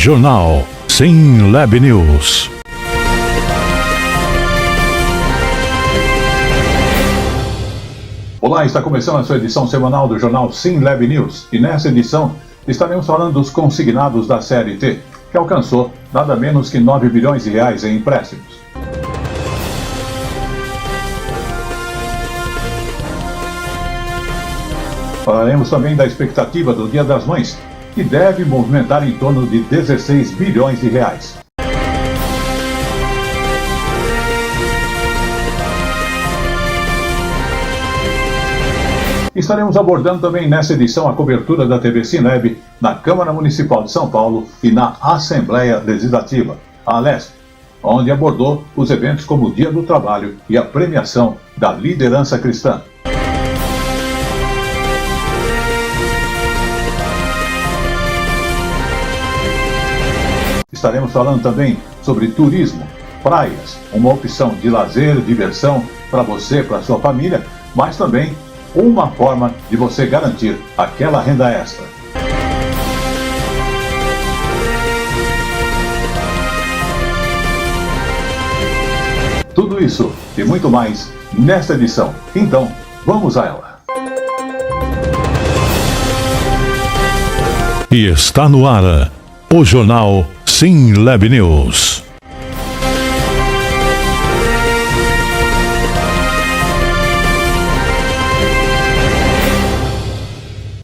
Jornal SINLAB News. Olá, está começando a sua edição semanal do jornal SINLAB News. E nessa edição estaremos falando dos consignados da CLT, que alcançou nada menos que 9 bilhões de reais em empréstimos. Falaremos também da expectativa do Dia das Mães, que deve movimentar em torno de 16 bilhões de reais. Estaremos abordando também nessa edição a cobertura da TV SINLAB na Câmara Municipal de São Paulo e na Assembleia Legislativa, a ALESP, onde abordou os eventos como o Dia do Trabalho e a premiação da liderança cristã. Estaremos falando também sobre turismo, praias, uma opção de lazer, diversão para você, para sua família, mas também uma forma de você garantir aquela renda extra. Tudo isso e muito mais nesta edição. Então, vamos a ela. E está no ar o jornal SINLAB News.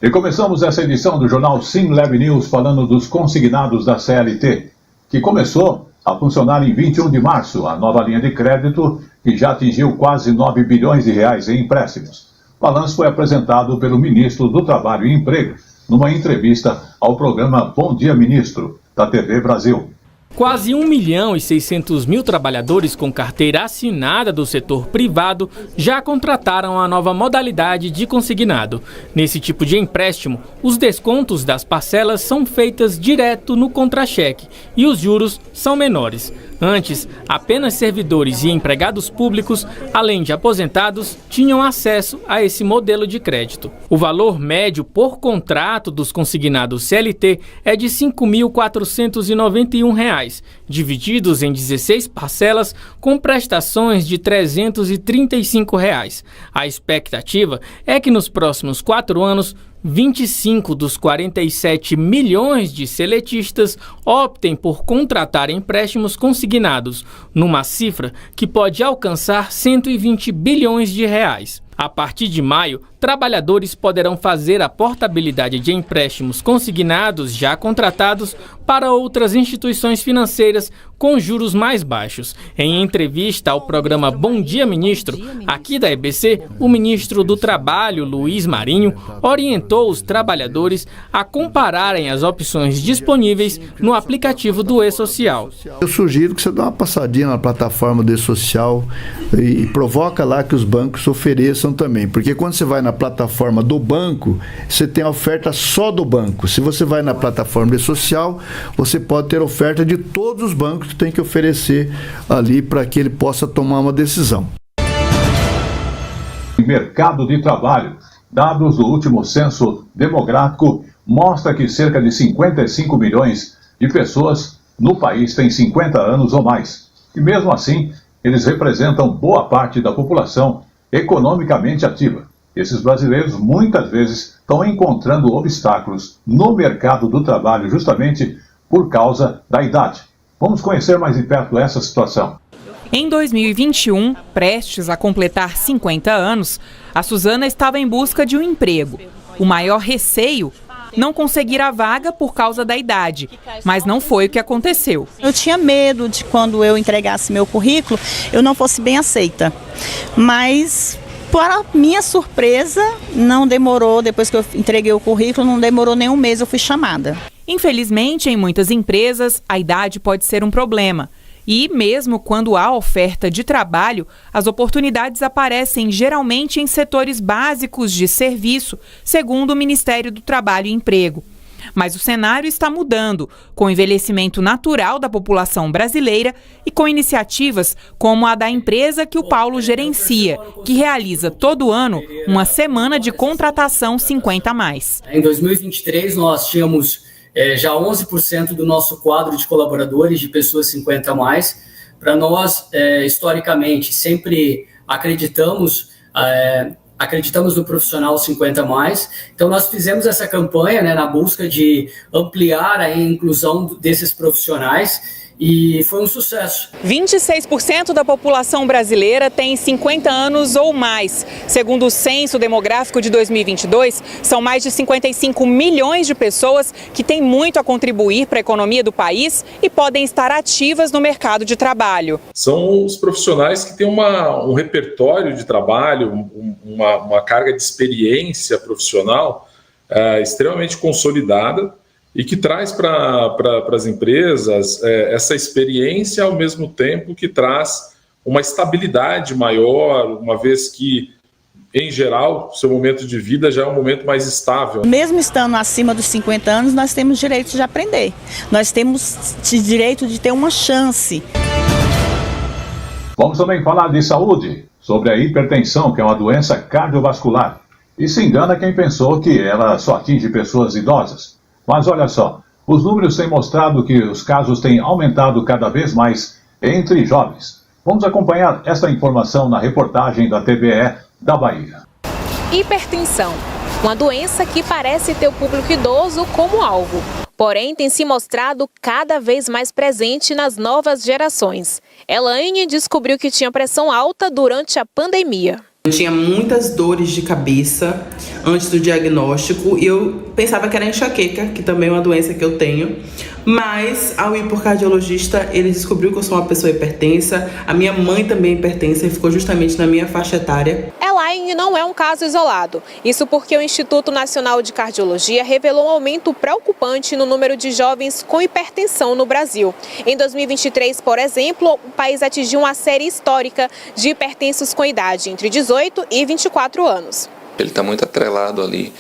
E começamos essa edição do jornal SINLAB News falando dos consignados da CLT, que começou a funcionar em 21 de março, a nova linha de crédito que já atingiu quase 9 bilhões de reais em empréstimos. O balanço foi apresentado pelo ministro do Trabalho e Emprego numa entrevista ao programa Bom Dia Ministro, da TV Brasil. Quase 1.600.000 trabalhadores com carteira assinada do setor privado já contrataram a nova modalidade de consignado. Nesse tipo de empréstimo, os descontos das parcelas são feitas direto no contra-cheque e os juros são menores. Antes, apenas servidores e empregados públicos, além de aposentados, tinham acesso a esse modelo de crédito. O valor médio por contrato dos consignados CLT é de R$ 5.491, divididos em 16 parcelas com prestações de R$ 335. A expectativa é que nos próximos 4 anos, 25 dos 47 milhões de seletistas optem por contratar empréstimos consignados, numa cifra que pode alcançar 120 bilhões de reais. A partir de maio, trabalhadores poderão fazer a portabilidade de empréstimos consignados já contratados para outras instituições financeiras com juros mais baixos. Em entrevista ao programa Bom Dia Ministro, aqui da EBC, o ministro do Trabalho, Luiz Marinho, orientou os trabalhadores a compararem as opções disponíveis no aplicativo do E-Social. Eu sugiro que você dê uma passadinha na plataforma do E-Social e provoca lá que os bancos ofereçam também, porque quando você vai na plataforma do banco, você tem a oferta só do banco. Se você vai na plataforma do E-Social, você pode ter oferta de todos os bancos que tem que oferecer ali para que ele possa tomar uma decisão. Mercado de trabalho. Dados do último censo demográfico mostram que cerca de 55 milhões de pessoas no país têm 50 anos ou mais. E mesmo assim, eles representam boa parte da população economicamente ativa. Esses brasileiros muitas vezes estão encontrando obstáculos no mercado do trabalho justamente por causa da idade. Vamos conhecer mais de perto essa situação. Em 2021, prestes a completar 50 anos, a Suzana estava em busca de um emprego. O maior receio, não conseguir a vaga por causa da idade, mas não foi o que aconteceu. Eu tinha medo de quando eu entregasse meu currículo, eu não fosse bem aceita, mas para minha surpresa, não demorou, depois que eu entreguei o currículo, não demorou nem um mês, eu fui chamada. Infelizmente, em muitas empresas, a idade pode ser um problema. E mesmo quando há oferta de trabalho, as oportunidades aparecem geralmente em setores básicos de serviço, segundo o Ministério do Trabalho e Emprego. Mas o cenário está mudando, com o envelhecimento natural da população brasileira e com iniciativas como a da empresa que o Paulo gerencia, que realiza todo ano uma semana de contratação 50+. Em 2023, nós tínhamos já 11% do nosso quadro de colaboradores de pessoas 50 a mais. Para nós, historicamente, sempre acreditamos no profissional 50 a mais. Então, nós fizemos essa campanha, né, na busca de ampliar a inclusão desses profissionais, e foi um sucesso. 26% da população brasileira tem 50 anos ou mais. Segundo o Censo Demográfico de 2022, são mais de 55 milhões de pessoas que têm muito a contribuir para a economia do país e podem estar ativas no mercado de trabalho. São os profissionais que têm um repertório de trabalho, uma carga de experiência profissional extremamente consolidada, e que traz para as empresas essa experiência ao mesmo tempo que traz uma estabilidade maior, uma vez que, em geral, seu momento de vida já é um momento mais estável. Mesmo estando acima dos 50 anos, nós temos direito de aprender. Nós temos direito de ter uma chance. Vamos também falar de saúde, sobre a hipertensão, que é uma doença cardiovascular. E se engana quem pensou que ela só atinge pessoas idosas. Mas olha só, os números têm mostrado que os casos têm aumentado cada vez mais entre jovens. Vamos acompanhar esta informação na reportagem da TVE da Bahia. Hipertensão, uma doença que parece ter o público idoso como alvo, porém tem se mostrado cada vez mais presente nas novas gerações. Elaine descobriu que tinha pressão alta durante a pandemia. Eu tinha muitas dores de cabeça antes do diagnóstico e eu pensava que era enxaqueca, que também é uma doença que eu tenho. Mas ao ir por cardiologista, ele descobriu que eu sou uma pessoa hipertensa. A minha mãe também é hipertensa e ficou justamente na minha faixa etária. Elaine não é um caso isolado. Isso porque o Instituto Nacional de Cardiologia revelou um aumento preocupante no número de jovens com hipertensão no Brasil. Em 2023, por exemplo, o país atingiu uma série histórica de hipertensos com idade entre 18 e 24 anos. Ele está muito atrelado ali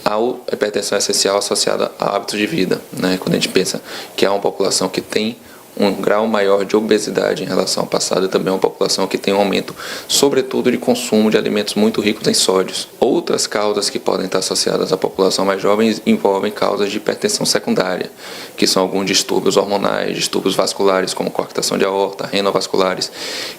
à hipertensão essencial associada a hábitos de vida, né? Quando a gente pensa que há uma população que tem um grau maior de obesidade em relação ao passado, e também uma população que tem um aumento, sobretudo, de consumo de alimentos muito ricos em sódios. Outras causas que podem estar associadas à população mais jovem envolvem causas de hipertensão secundária, que são alguns distúrbios hormonais, distúrbios vasculares, como coarctação de aorta, renovasculares,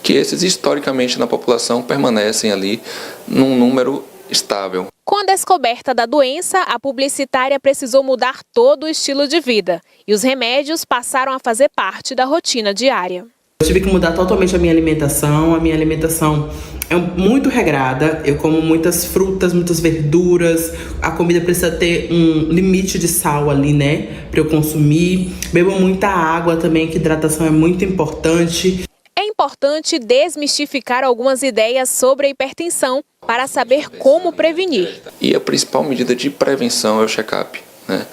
que esses historicamente na população permanecem ali num número estável. Com a descoberta da doença, a publicitária precisou mudar todo o estilo de vida e os remédios passaram a fazer parte da rotina diária. Eu tive que mudar totalmente a minha alimentação. A minha alimentação é muito regrada. Eu como muitas frutas, muitas verduras. A comida precisa ter um limite de sal ali, né, para eu consumir. Bebo muita água também, que hidratação é muito importante. É importante desmistificar algumas ideias sobre a hipertensão para saber como prevenir. E a principal medida de prevenção é o check-up, né?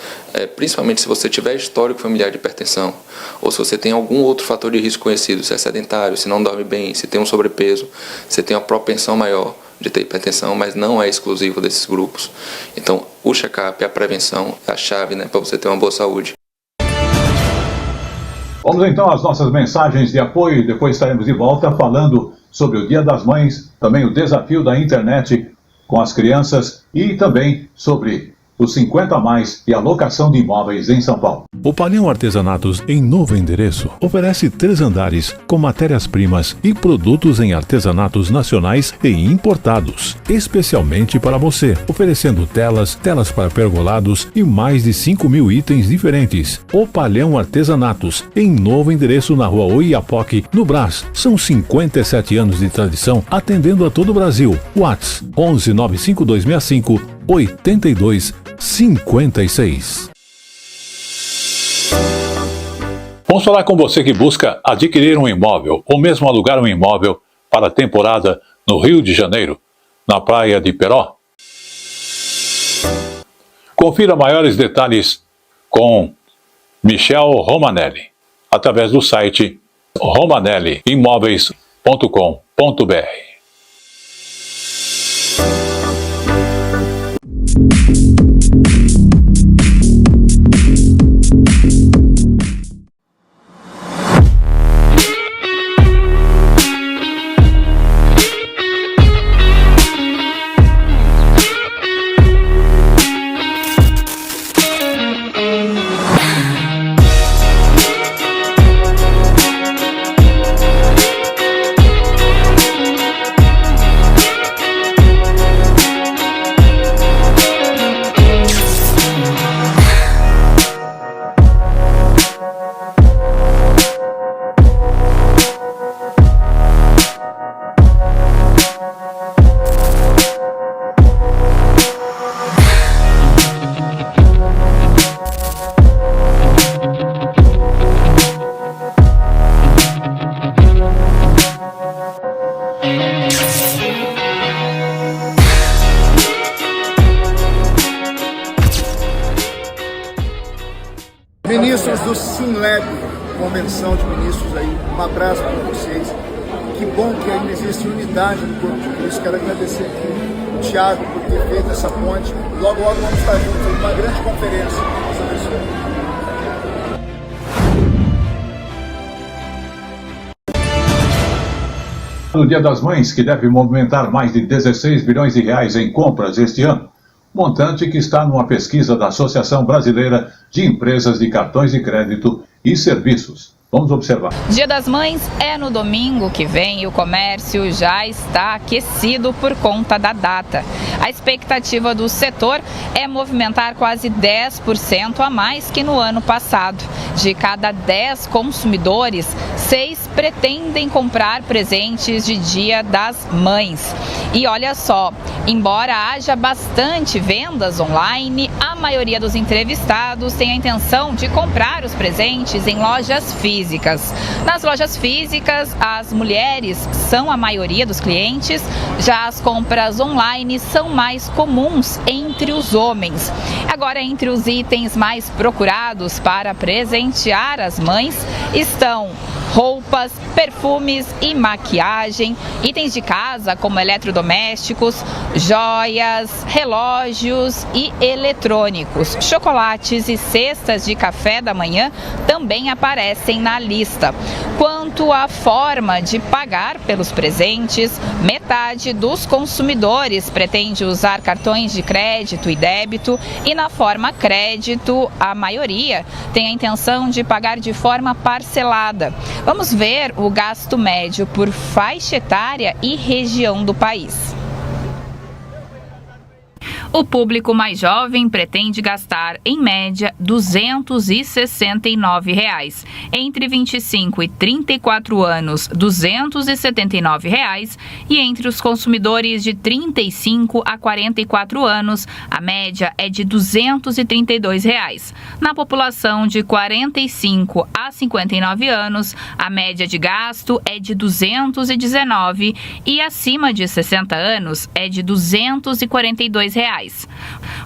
Principalmente se você tiver histórico familiar de hipertensão, ou se você tem algum outro fator de risco conhecido, se é sedentário, se não dorme bem, se tem um sobrepeso, se tem uma propensão maior de ter hipertensão, mas não é exclusivo desses grupos. Então, o check-up, a prevenção, é a chave, né, para você ter uma boa saúde. Vamos então às nossas mensagens de apoio e depois estaremos de volta falando sobre o Dia das Mães, também o desafio da internet com as crianças e também sobre os 50 a mais e a locação de imóveis em São Paulo. O Palhão Artesanatos, em novo endereço, oferece 3 andares com matérias-primas e produtos em artesanatos nacionais e importados, especialmente para você, oferecendo telas para pergolados e mais de 5.000 itens diferentes. O Palhão Artesanatos, em novo endereço na Rua Oiapoque, no Brás. São 57 anos de tradição, atendendo a todo o Brasil. WhatsApp 11 95265 8256. Vamos falar com você que busca adquirir um imóvel ou mesmo alugar um imóvel para a temporada no Rio de Janeiro, na praia de Peró. Confira maiores detalhes com Michel Romanelli através do site romanelliimóveis.com.br. Ministros do SINLEB, Convenção de Ministros aí, um abraço para vocês. Que bom que ainda existe unidade no Corpo de Cristo. Quero agradecer aqui o Thiago por ter feito essa ponte. Logo, logo vamos estar juntos em uma grande conferência. Deus abençoe. No Dia das Mães, que deve movimentar mais de 16 bilhões de reais em compras este ano, montante que está numa pesquisa da Associação Brasileira de Empresas de Cartões de Crédito e Serviços. Vamos observar. Dia das Mães é no domingo que vem e o comércio já está aquecido por conta da data. A expectativa do setor é movimentar quase 10% a mais que no ano passado. De cada 10 consumidores, 6 pretendem comprar presentes de Dia das Mães. E olha só, embora haja bastante vendas online, a maioria dos entrevistados tem a intenção de comprar os presentes em lojas físicas. Nas lojas físicas, as mulheres são a maioria dos clientes, já as compras online são mais comuns entre os homens. Agora, entre os itens mais procurados para presentear as mães estão roupas, perfumes e maquiagem, itens de casa como eletrodomésticos, joias, relógios e eletrônicos, chocolates e cestas de café da manhã também aparecem na lista. Quanto à forma de pagar pelos presentes, metade dos consumidores pretende usar cartões de crédito e débito e na forma crédito, a maioria tem a intenção de pagar de forma parcelada. Vamos ver o gasto médio por faixa etária e região do país. O público mais jovem pretende gastar, em média, R$ 269. Entre 25 e 34 anos, R$ 279. E entre os consumidores de 35 a 44 anos, a média é de R$ 232. Na população de 45 a 59 anos, a média de gasto é de R$ 219 e acima de 60 anos é de R$ 242.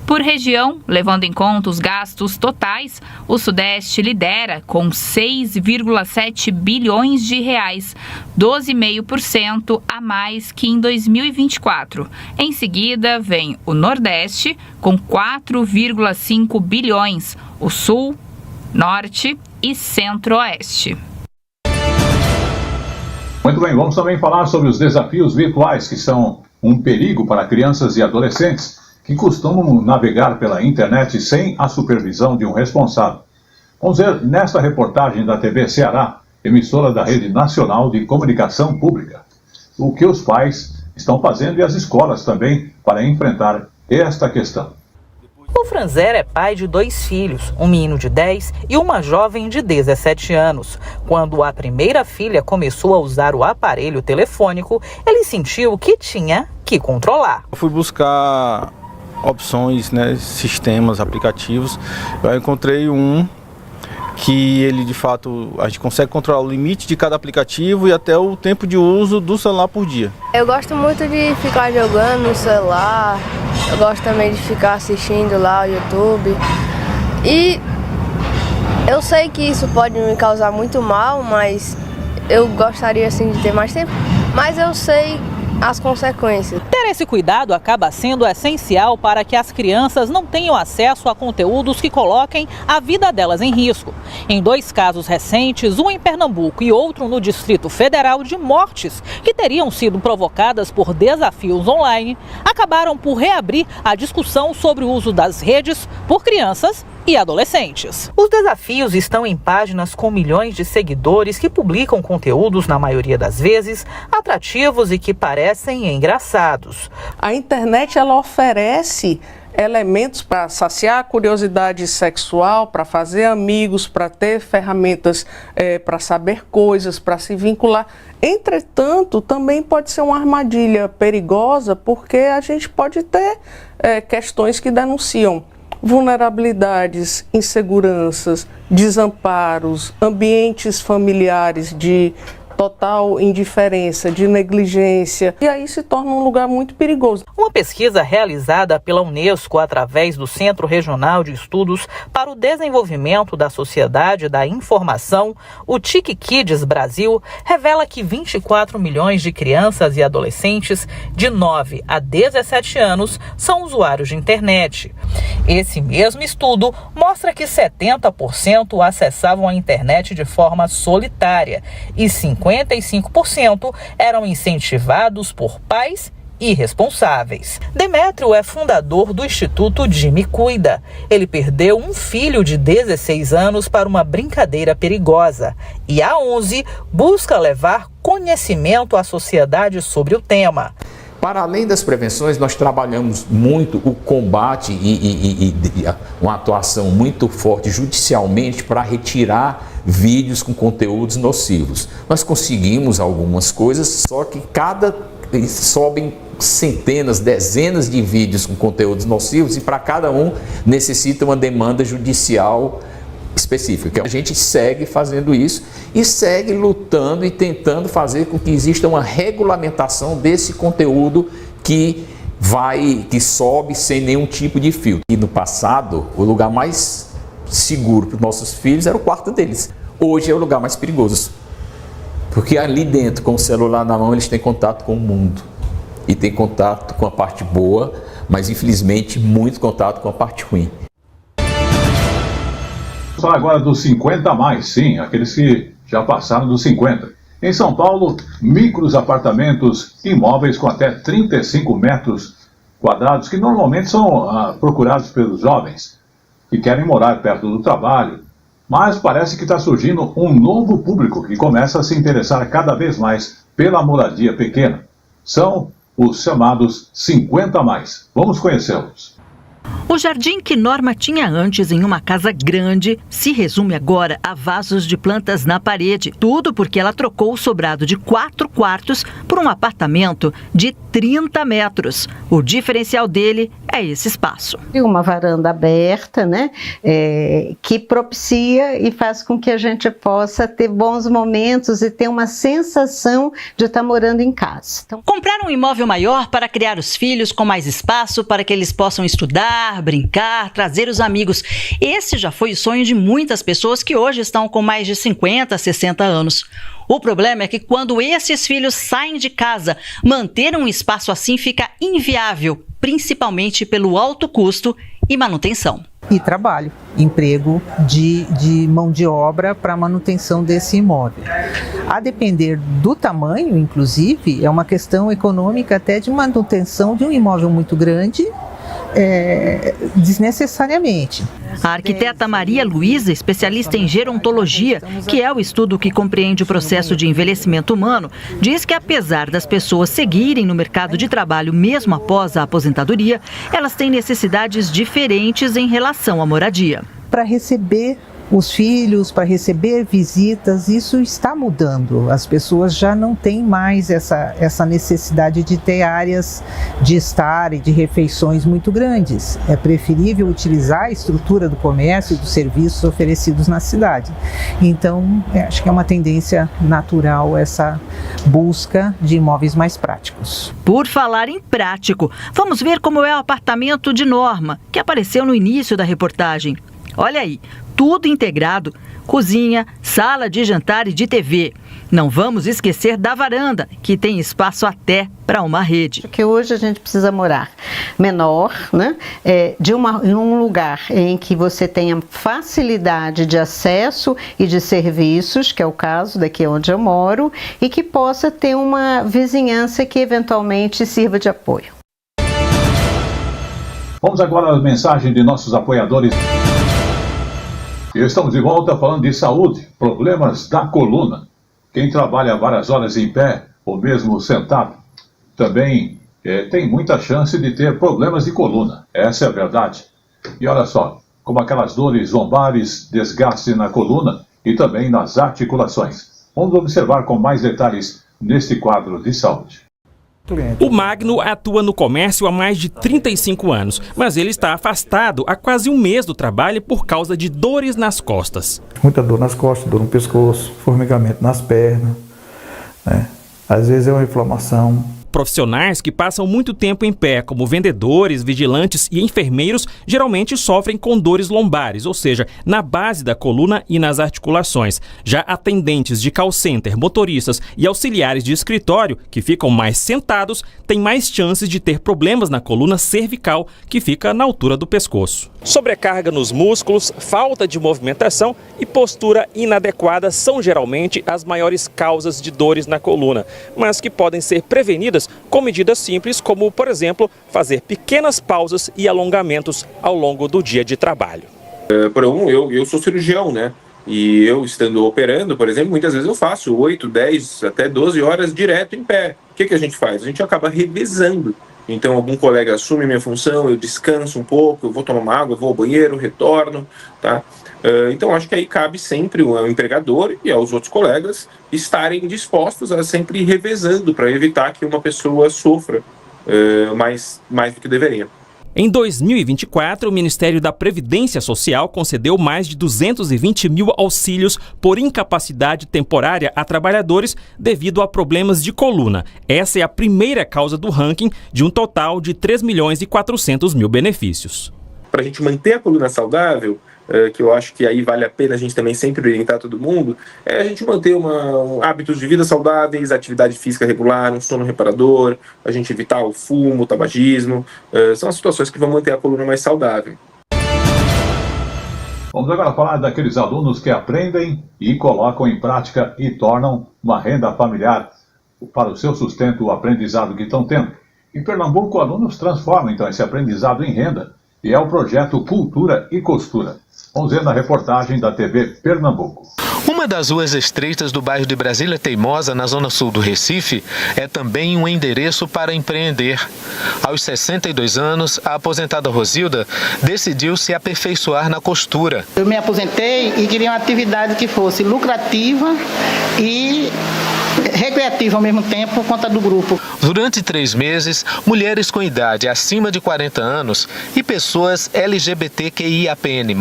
Por região, levando em conta os gastos totais, o Sudeste lidera com 6,7 bilhões de reais, 12,5% a mais que em 2024. Em seguida, vem o Nordeste com 4,5 bilhões, o Sul, Norte e Centro-Oeste. Muito bem, vamos também falar sobre os desafios virtuais que são um perigo para crianças e adolescentes que costumam navegar pela internet sem a supervisão de um responsável. Vamos ver nesta reportagem da TV Ceará, emissora da Rede Nacional de Comunicação Pública, o que os pais estão fazendo e as escolas também para enfrentar esta questão. O Franzera é pai de 2 filhos, um menino de 10 e uma jovem de 17 anos. Quando a primeira filha começou a usar o aparelho telefônico, ele sentiu que tinha que controlar. Eu fui buscar opções, sistemas, aplicativos. Eu encontrei um que ele, de fato, a gente consegue controlar o limite de cada aplicativo e até o tempo de uso do celular por dia. Eu gosto muito de ficar jogando no celular, eu gosto também de ficar assistindo lá o YouTube. E eu sei que isso pode me causar muito mal, mas eu gostaria assim de ter mais tempo. Mas eu sei as consequências. Ter esse cuidado acaba sendo essencial para que as crianças não tenham acesso a conteúdos que coloquem a vida delas em risco. Em 2 casos recentes, um em Pernambuco e outro no Distrito Federal, de mortes que teriam sido provocadas por desafios online, acabaram por reabrir a discussão sobre o uso das redes por crianças e adolescentes. Os desafios estão em páginas com milhões de seguidores que publicam conteúdos, na maioria das vezes, atrativos e que parecem engraçados. A internet, ela oferece elementos para saciar a curiosidade sexual, para fazer amigos, para ter ferramentas para saber coisas, para se vincular. Entretanto, também pode ser uma armadilha perigosa, porque a gente pode ter questões que denunciam vulnerabilidades, inseguranças, desamparos, ambientes familiares de total indiferença, de negligência, e aí se torna um lugar muito perigoso. Uma pesquisa realizada pela Unesco através do Centro Regional de Estudos para o Desenvolvimento da Sociedade da Informação, o TIC Kids Brasil, revela que 24 milhões de crianças e adolescentes de 9 a 17 anos são usuários de internet. Esse mesmo estudo mostra que 70% acessavam a internet de forma solitária e 55% eram incentivados por pais irresponsáveis. Demétrio é fundador do Instituto Jimmy Cuida. Ele perdeu um filho de 16 anos para uma brincadeira perigosa e há 11 busca levar conhecimento à sociedade sobre o tema. Para além das prevenções, nós trabalhamos muito o combate e uma atuação muito forte judicialmente para retirar vídeos com conteúdos nocivos. Nós conseguimos algumas coisas, só que sobem centenas, dezenas de vídeos com conteúdos nocivos e para cada um necessita uma demanda judicial específica. A gente segue fazendo isso e segue lutando e tentando fazer com que exista uma regulamentação desse conteúdo que sobe sem nenhum tipo de filtro. E no passado, o lugar mais seguro para os nossos filhos era o quarto deles. Hoje é o lugar mais perigoso. Porque ali dentro, com o celular na mão, eles têm contato com o mundo. E têm contato com a parte boa, mas infelizmente muito contato com a parte ruim. Falar agora dos 50 a mais, sim, aqueles que já passaram dos 50. Em São Paulo, micros apartamentos, imóveis com até 35 metros quadrados, que normalmente são procurados pelos jovens que querem morar perto do trabalho. Mas parece que está surgindo um novo público que começa a se interessar cada vez mais pela moradia pequena. São os chamados 50 a mais. Vamos conhecê-los. O jardim que Norma tinha antes em uma casa grande se resume agora a vasos de plantas na parede. Tudo porque ela trocou o sobrado de 4 quartos por um apartamento de 30 metros. O diferencial dele é esse espaço. Uma varanda aberta, né, que propicia e faz com que a gente possa ter bons momentos e ter uma sensação de estar morando em casa. Então, comprar um imóvel maior para criar os filhos com mais espaço para que eles possam estudar, brincar, trazer os amigos. Esse já foi o sonho de muitas pessoas que hoje estão com mais de 50, 60 anos. O problema é que quando esses filhos saem de casa, manter um espaço assim fica inviável, principalmente pelo alto custo e manutenção. E trabalho, emprego de mão de obra para manutenção desse imóvel. A depender do tamanho, inclusive, é uma questão econômica até de manutenção de um imóvel muito grande, desnecessariamente. A arquiteta Maria Luísa, especialista em gerontologia, que é o estudo que compreende o processo de envelhecimento humano, diz que apesar das pessoas seguirem no mercado de trabalho mesmo após a aposentadoria, elas têm necessidades diferentes em relação à moradia. Para receber os filhos, para receber visitas, isso está mudando. As pessoas já não têm mais essa necessidade de ter áreas de estar e de refeições muito grandes. É preferível utilizar a estrutura do comércio e dos serviços oferecidos na cidade. Então, acho que é uma tendência natural essa busca de imóveis mais práticos. Por falar em prático, vamos ver como é o apartamento de Norma, que apareceu no início da reportagem. Olha aí, tudo integrado, cozinha, sala de jantar e de TV. Não vamos esquecer da varanda, que tem espaço até para uma rede. Porque hoje a gente precisa morar menor, né? Em um lugar em que você tenha facilidade de acesso e de serviços, que é o caso daqui onde eu moro, e que possa ter uma vizinhança que eventualmente sirva de apoio. Vamos agora à mensagem de nossos apoiadores. Estamos de volta falando de saúde, problemas da coluna. Quem trabalha várias horas em pé ou mesmo sentado também tem muita chance de ter problemas de coluna. Essa é a verdade. E olha só, como aquelas dores lombares, desgaste na coluna e também nas articulações. Vamos observar com mais detalhes neste quadro de saúde. O Magno atua no comércio há mais de 35 anos, mas ele está afastado há quase um mês do trabalho por causa de dores nas costas. Muita dor nas costas, dor no pescoço, formigamento nas pernas, né? Às vezes é uma inflamação. Profissionais que passam muito tempo em pé, como vendedores, vigilantes e enfermeiros, geralmente sofrem com dores lombares, ou seja, na base da coluna e nas articulações. Já atendentes de call center, motoristas e auxiliares de escritório, que ficam mais sentados, têm mais chances de ter problemas na coluna cervical, que fica na altura do pescoço. Sobrecarga nos músculos, falta de movimentação e postura inadequada são geralmente as maiores causas de dores na coluna, mas que podem ser prevenidas com medidas simples, como, por exemplo, fazer pequenas pausas e alongamentos ao longo do dia de trabalho. Eu sou cirurgião, né? E eu estando operando, por exemplo, muitas vezes eu faço 8, 10, até 12 horas direto em pé. O que a gente faz? A gente acaba revezando. Então, algum colega assume minha função, eu descanso um pouco, eu vou tomar uma água, eu vou ao banheiro, retorno, tá? Então, acho que aí cabe sempre ao empregador e aos outros colegas estarem dispostos a sempre ir revezando para evitar que uma pessoa sofra mais do que deveria. Em 2024, o Ministério da Previdência Social concedeu mais de 220 mil auxílios por incapacidade temporária a trabalhadores devido a problemas de coluna. Essa é a primeira causa do ranking de um total de 3 milhões e 400 mil benefícios. Para a gente manter a coluna saudável, que eu acho que aí vale a pena a gente também sempre orientar todo mundo, é a gente manter hábitos de vida saudáveis, atividade física regular, um sono reparador, a gente evitar o fumo, o tabagismo, são as situações que vão manter a coluna mais saudável. Vamos agora falar daqueles alunos que aprendem e colocam em prática e tornam uma renda familiar para o seu sustento, o aprendizado que estão tendo. Em Pernambuco, alunos transformam então esse aprendizado em renda, e é o projeto Cultura e Costura. Vamos ver na reportagem da TV Pernambuco. Uma das ruas estreitas do bairro de Brasília Teimosa, na zona sul do Recife, é também um endereço para empreender. Aos 62 anos, a aposentada Rosilda decidiu se aperfeiçoar na costura. Eu me aposentei e queria uma atividade que fosse lucrativa e recreativa ao mesmo tempo por conta do grupo. Durante 3 meses, mulheres com idade acima de 40 anos e pessoas LGBTQIAPN+,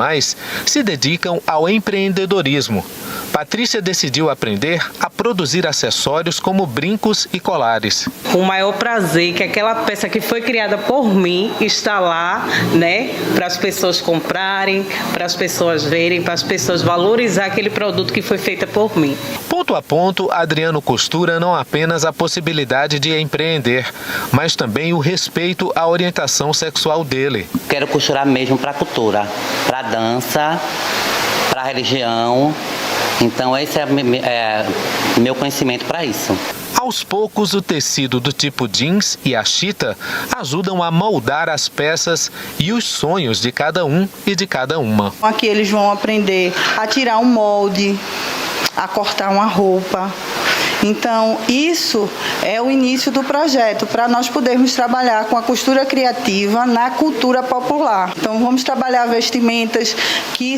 se dedicam ao empreendedorismo. Patrícia decidiu aprender a produzir acessórios como brincos e colares. Com o maior prazer que aquela peça que foi criada por mim está lá, né, para as pessoas comprarem, para as pessoas verem, para as pessoas valorizar aquele produto que foi feito por mim. Ponto a ponto, Adriano costura não apenas a possibilidade de empreender, mas também o respeito à orientação sexual dele. Quero costurar mesmo para a cultura, para a dança, para a religião. Então esse é meu conhecimento para isso. Aos poucos, o tecido do tipo jeans e a chita ajudam a moldar as peças e os sonhos de cada um e de cada uma. Aqui eles vão aprender a tirar um molde, a cortar uma roupa. Então, isso é o início do projeto, para nós podermos trabalhar com a costura criativa na cultura popular. Então, vamos trabalhar vestimentas que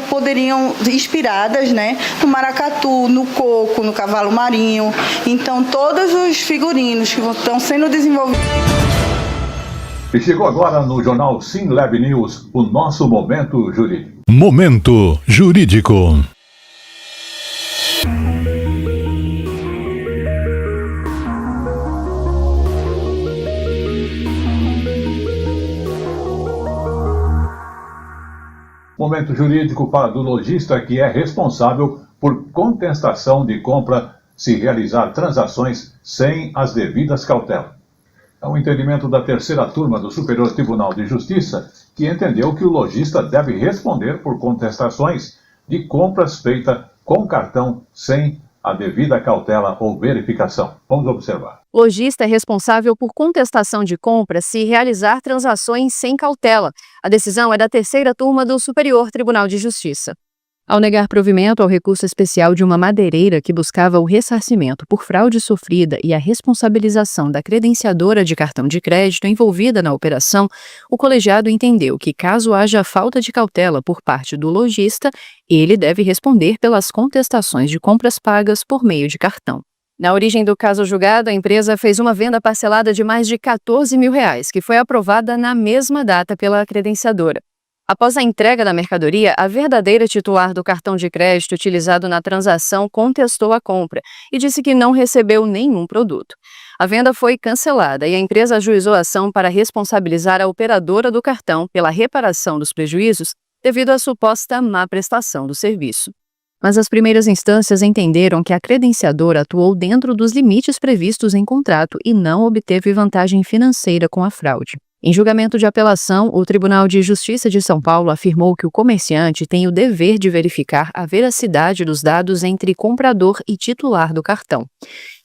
poderiam inspiradas, né, no maracatu, no coco, no cavalo marinho. Então, todos os figurinos que estão sendo desenvolvidos. E chegou agora no jornal SimLab News, o nosso Momento Jurídico. Momento Jurídico. Momento jurídico fala do lojista que é responsável por contestação de compra se realizar transações sem as devidas cautelas. É um entendimento da terceira turma do Superior Tribunal de Justiça que entendeu que o lojista deve responder por contestações de compras feitas com cartão sem a devida cautela ou verificação. Vamos observar. Lojista é responsável por contestação de compra se realizar transações sem cautela. A decisão é da terceira turma do Superior Tribunal de Justiça. Ao negar provimento ao recurso especial de uma madeireira que buscava o ressarcimento por fraude sofrida e a responsabilização da credenciadora de cartão de crédito envolvida na operação, o colegiado entendeu que, caso haja falta de cautela por parte do lojista, ele deve responder pelas contestações de compras pagas por meio de cartão. Na origem do caso julgado, a empresa fez uma venda parcelada de mais de R$14 mil, que foi aprovada na mesma data pela credenciadora. A Após a entrega da mercadoria, a verdadeira titular do cartão de crédito utilizado na transação contestou a compra e disse que não recebeu nenhum produto. A venda foi cancelada e a empresa ajuizou a ação para responsabilizar a operadora do cartão pela reparação dos prejuízos devido à suposta má prestação do serviço. Mas as primeiras instâncias entenderam que a credenciadora atuou dentro dos limites previstos em contrato e não obteve vantagem financeira com a fraude. Em julgamento de apelação, o Tribunal de Justiça de São Paulo afirmou que o comerciante tem o dever de verificar a veracidade dos dados entre comprador e titular do cartão.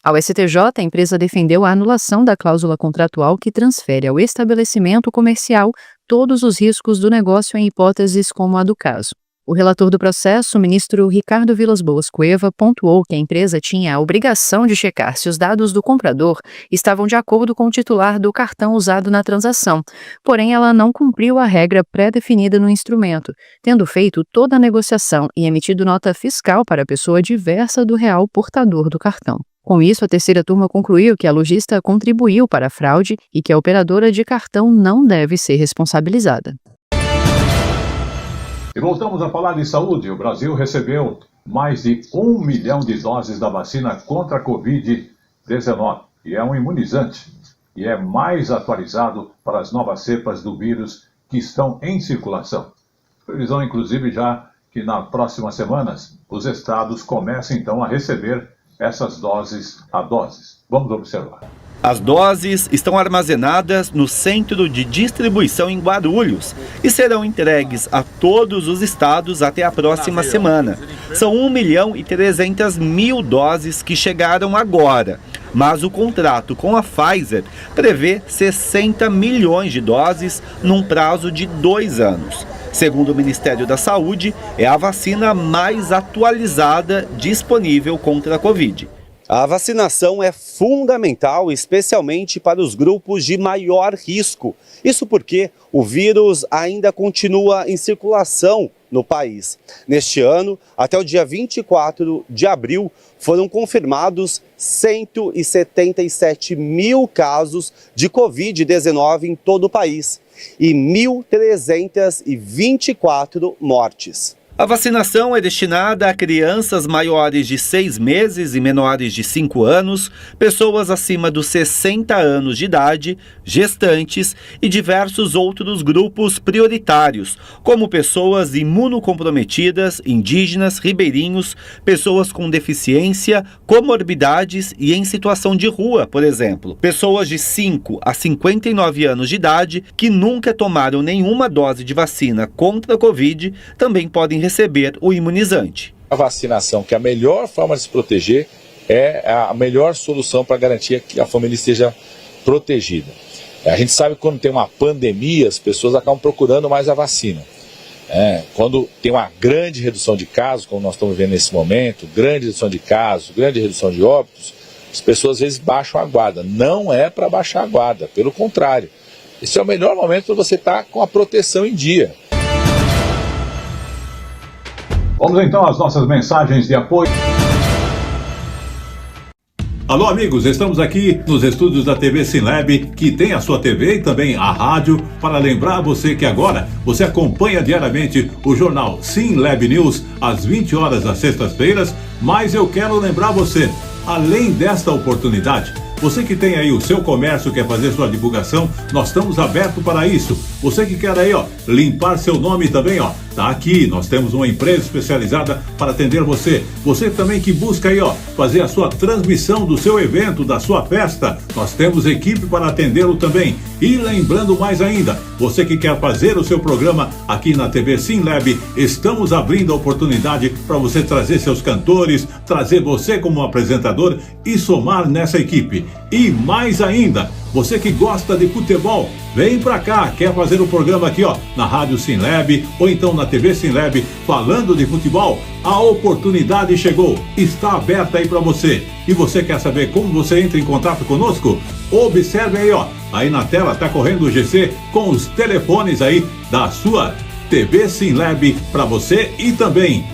Ao STJ, a empresa defendeu a anulação da cláusula contratual que transfere ao estabelecimento comercial todos os riscos do negócio em hipóteses como a do caso. O relator do processo, o ministro Ricardo Vilas Boas Cueva, pontuou que a empresa tinha a obrigação de checar se os dados do comprador estavam de acordo com o titular do cartão usado na transação, porém ela não cumpriu a regra pré-definida no instrumento, tendo feito toda a negociação e emitido nota fiscal para a pessoa diversa do real portador do cartão. Com isso, a terceira turma concluiu que a lojista contribuiu para a fraude e que a operadora de cartão não deve ser responsabilizada. E voltamos a falar de saúde. O Brasil recebeu mais de 1 milhão de doses da vacina contra a Covid-19. E é um imunizante. E é mais atualizado para as novas cepas do vírus que estão em circulação. Previsão, inclusive, já que nas próximas semanas os estados começam, então, a receber essas doses a doses. Vamos observar. As doses estão armazenadas no centro de distribuição em Guarulhos e serão entregues a todos os estados até a próxima semana. São 1.300.000 doses que chegaram agora, mas o contrato com a Pfizer prevê 60 milhões de doses num prazo de 2 anos. Segundo o Ministério da Saúde, é a vacina mais atualizada disponível contra a Covid. A vacinação é fundamental, especialmente para os grupos de maior risco. Isso porque o vírus ainda continua em circulação no país. Neste ano, até o dia 24 de abril, foram confirmados 177 mil casos de Covid-19 em todo o país e 1.324 mortes. A vacinação é destinada a crianças maiores de 6 meses e menores de 5 anos, pessoas acima dos 60 anos de idade, gestantes e diversos outros grupos prioritários, como pessoas imunocomprometidas, indígenas, ribeirinhos, pessoas com deficiência, comorbidades e em situação de rua, por exemplo. Pessoas de 5 a 59 anos de idade que nunca tomaram nenhuma dose de vacina contra a Covid também podem receber o imunizante. A vacinação, que é a melhor forma de se proteger, é a melhor solução para garantir que a família esteja protegida. A gente sabe que quando tem uma pandemia, as pessoas acabam procurando mais a vacina. Quando tem uma grande redução de casos, como nós estamos vendo nesse momento, grande redução de casos, grande redução de óbitos, as pessoas às vezes baixam a guarda. Não é para baixar a guarda, pelo contrário. Esse é o melhor momento para você estar com a proteção em dia. Vamos então às nossas mensagens de apoio. Alô, amigos, estamos aqui nos estúdios da TV SimLab, que tem a sua TV e também a rádio, para lembrar você que agora você acompanha diariamente o jornal SimLab News às 20 horas às sextas-feiras, mas eu quero lembrar você, além desta oportunidade, você que tem aí o seu comércio, quer fazer sua divulgação, nós estamos abertos para isso. Você que quer aí, limpar seu nome também, tá aqui. Nós temos uma empresa especializada para atender você. Você também que busca aí, fazer a sua transmissão do seu evento, da sua festa, nós temos equipe para atendê-lo também. E lembrando mais ainda, você que quer fazer o seu programa aqui na TV SimLab, estamos abrindo a oportunidade para você trazer seus cantores, trazer você como apresentador e somar nessa equipe. E mais ainda, você que gosta de futebol, vem pra cá, quer fazer um programa aqui, na Rádio SimLab ou então na TV SimLab falando de futebol? A oportunidade chegou, está aberta aí para você. E você quer saber como você entra em contato conosco? Observe aí, aí na tela tá correndo o GC com os telefones aí da sua TV SimLab para você e também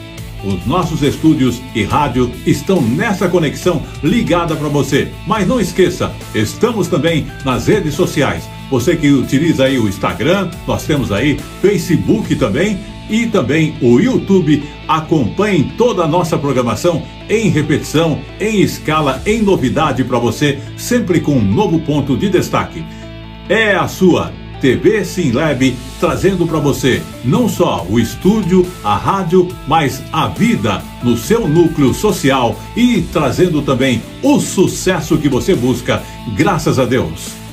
os nossos estúdios e rádio estão nessa conexão ligada para você. Mas não esqueça, estamos também nas redes sociais. Você que utiliza aí o Instagram, nós temos aí Facebook também e também o YouTube. Acompanhe toda a nossa programação em repetição, em escala, em novidade para você, sempre com um novo ponto de destaque. É a sua TV SimLab trazendo para você não só o estúdio, a rádio, mas a vida no seu núcleo social e trazendo também o sucesso que você busca, graças a Deus.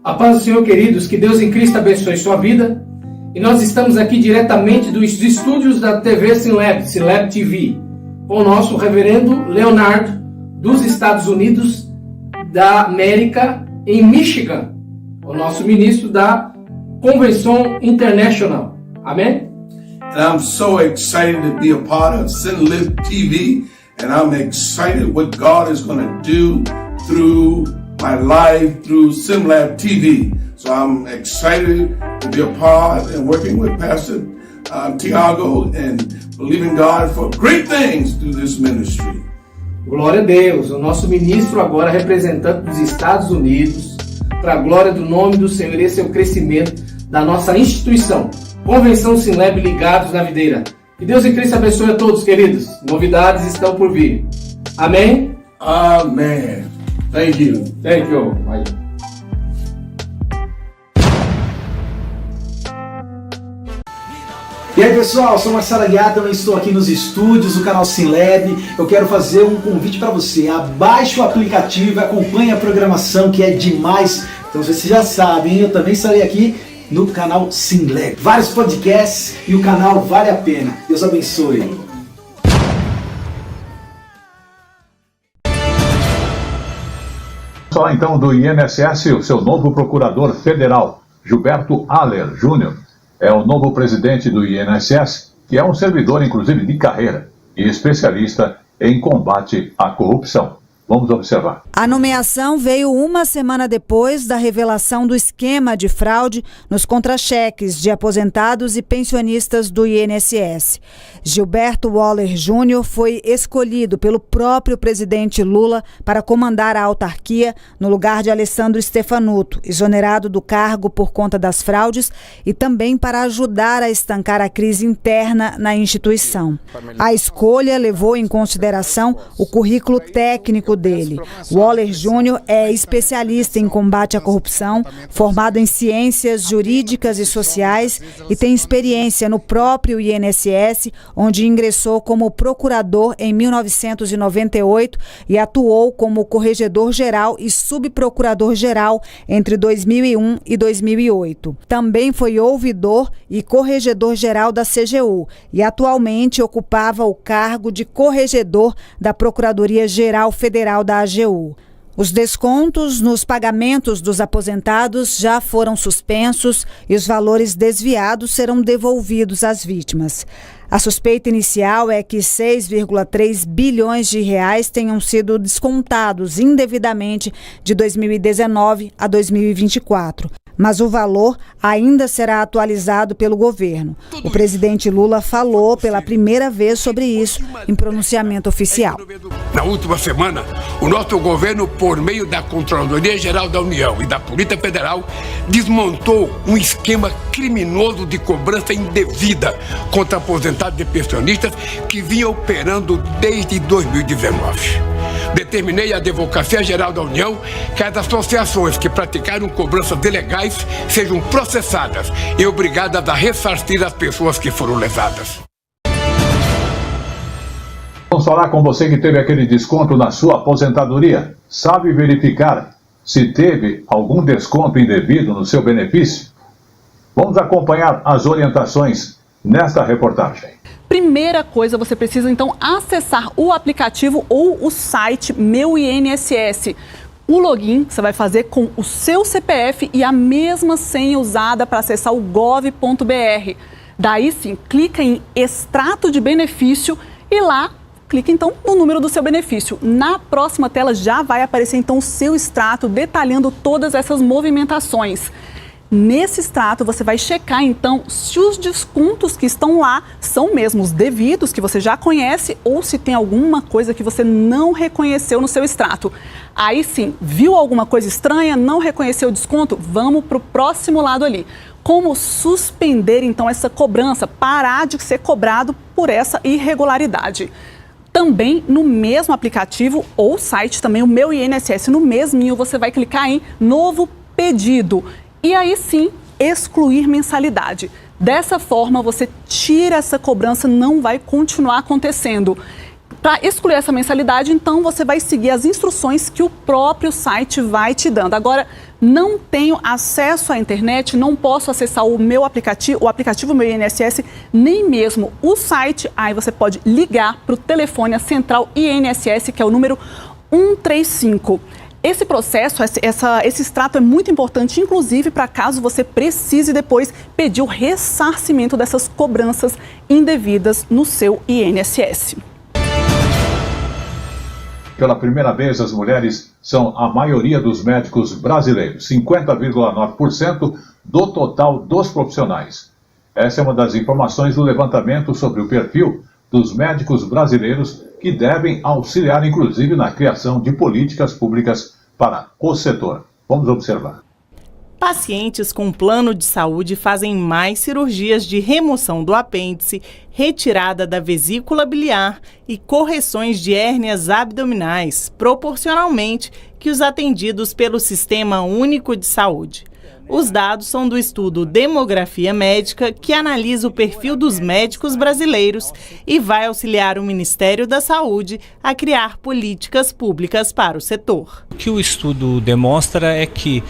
A paz do Senhor, queridos, que Deus em Cristo abençoe sua vida. E nós estamos aqui diretamente dos estúdios da TV SimLab TV, com o nosso reverendo Leonardo, dos Estados Unidos da América, em Michigan, o nosso ministro da Convenção International. Amém? And I'm so excited to be a part of SimLab TV, and I'm excited what God is going to do through my life through SimLab TV. So I'm excited to be a part and working with Pastor Tiago and believing God for great things through this ministry. Glória a Deus, o nosso ministro agora representante dos Estados Unidos, para a glória do nome do Senhor. Esse é o crescimento da nossa instituição, Convenção SimLab Ligados na Videira. Que Deus em Cristo abençoe a todos, queridos. Novidades estão por vir. Amém? Amen. Thank you. Thank you. E aí pessoal, eu sou Marcelo Aguiar, também estou aqui nos estúdios do canal SimLab. Eu quero fazer um convite para você. Abaixe o aplicativo e acompanhe a programação, que é demais. Então vocês já sabem, eu também estarei aqui no canal SimLab. Vários podcasts e o canal vale a pena. Deus abençoe. Falar então do INSS, o seu novo procurador federal, Gilberto Haller Júnior, é o novo presidente do INSS, que é um servidor, inclusive, de carreira e especialista em combate à corrupção. Vamos observar. A nomeação veio uma semana depois da revelação do esquema de fraude nos contra-cheques de aposentados e pensionistas do INSS. Gilberto Haller Júnior foi escolhido pelo próprio presidente Lula para comandar a autarquia no lugar de Alessandro Stefanuto, exonerado do cargo por conta das fraudes, e também para ajudar a estancar a crise interna na instituição. A escolha levou em consideração o currículo técnico dele. O Haller Júnior é especialista em combate à corrupção, formado em ciências jurídicas e sociais e tem experiência no próprio INSS, onde ingressou como procurador em 1998 e atuou como corregedor-geral e subprocurador-geral entre 2001 e 2008. Também foi ouvidor e corregedor-geral da CGU e atualmente ocupava o cargo de corregedor da Procuradoria-Geral Federal da AGU. Os descontos nos pagamentos dos aposentados já foram suspensos e os valores desviados serão devolvidos às vítimas. A suspeita inicial é que 6,3 bilhões de reais tenham sido descontados indevidamente de 2019 a 2024. mas o valor ainda será atualizado pelo governo. O presidente Lula falou pela primeira vez sobre isso em pronunciamento oficial. Na última semana, o nosso governo, por meio da Controladoria Geral da União e da Polícia Federal, desmontou um esquema criminoso de cobrança indevida contra aposentados e pensionistas que vinha operando desde 2019. Determinei à Advocacia Geral da União que as associações que praticaram cobranças ilegais sejam processadas e obrigadas a ressarcir as pessoas que foram lesadas. Vamos falar com você que teve aquele desconto na sua aposentadoria. Sabe verificar se teve algum desconto indevido no seu benefício? Vamos acompanhar as orientações nesta reportagem. Primeira coisa, você precisa então acessar o aplicativo ou o site Meu INSS. O login você vai fazer com o seu CPF e a mesma senha usada para acessar o gov.br. Daí sim, clica em extrato de benefício e lá clica então no número do seu benefício. Na próxima tela já vai aparecer então o seu extrato detalhando todas essas movimentações. Nesse extrato, você vai checar, então, se os descontos que estão lá são mesmo os devidos, que você já conhece, ou se tem alguma coisa que você não reconheceu no seu extrato. Aí sim, viu alguma coisa estranha, não reconheceu o desconto? Vamos para o próximo lado ali. Como suspender, então, essa cobrança, parar de ser cobrado por essa irregularidade. Também no mesmo aplicativo ou site, também o Meu INSS, no mesminho, você vai clicar em Novo Pedido. E aí sim, excluir mensalidade. Dessa forma, você tira essa cobrança, não vai continuar acontecendo. Para excluir essa mensalidade, então, você vai seguir as instruções que o próprio site vai te dando. Agora, não tenho acesso à internet, não posso acessar o aplicativo Meu INSS, nem mesmo o site. Aí você pode ligar para o telefone, a central INSS, que é o número 135. Esse processo, esse extrato é muito importante, inclusive para caso você precise depois pedir o ressarcimento dessas cobranças indevidas no seu INSS. Pela primeira vez, as mulheres são a maioria dos médicos brasileiros, 50,9% do total dos profissionais. Essa é uma das informações do levantamento sobre o perfil dos médicos brasileiros que devem auxiliar, inclusive, na criação de políticas públicas para o setor. Vamos observar. Pacientes com plano de saúde fazem mais cirurgias de remoção do apêndice, retirada da vesícula biliar e correções de hérnias abdominais, proporcionalmente, que os atendidos pelo Sistema Único de Saúde. Os dados são do estudo Demografia Médica, que analisa o perfil dos médicos brasileiros e vai auxiliar o Ministério da Saúde a criar políticas públicas para o setor. O que o estudo demonstra é que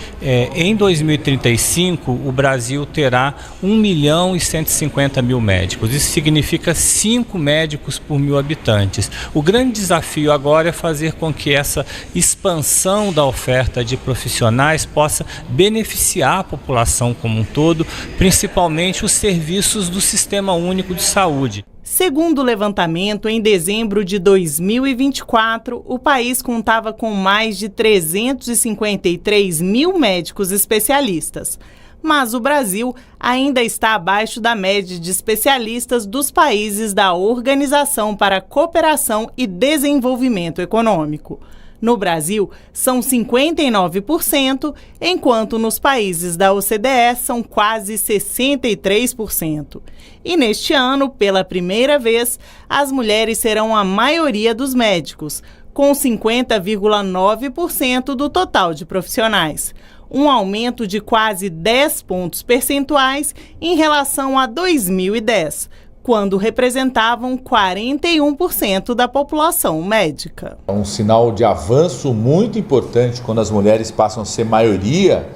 em 2035 o Brasil terá 1.150.000 médicos. Isso significa 5 médicos por 1.000 habitantes. O grande desafio agora é fazer com que essa expansão da oferta de profissionais possa beneficiar a população como um todo, principalmente os serviços do Sistema Único de Saúde. Segundo o levantamento, em dezembro de 2024, o país contava com mais de 353 mil médicos especialistas. Mas o Brasil ainda está abaixo da média de especialistas dos países da Organização para a Cooperação e Desenvolvimento Econômico. No Brasil, são 59%, enquanto nos países da OCDE são quase 63%. E neste ano, pela primeira vez, as mulheres serão a maioria dos médicos, com 50,9% do total de profissionais. Um aumento de quase 10 pontos percentuais em relação a 2010, quando representavam 41% da população médica. É um sinal de avanço muito importante quando as mulheres passam a ser maioria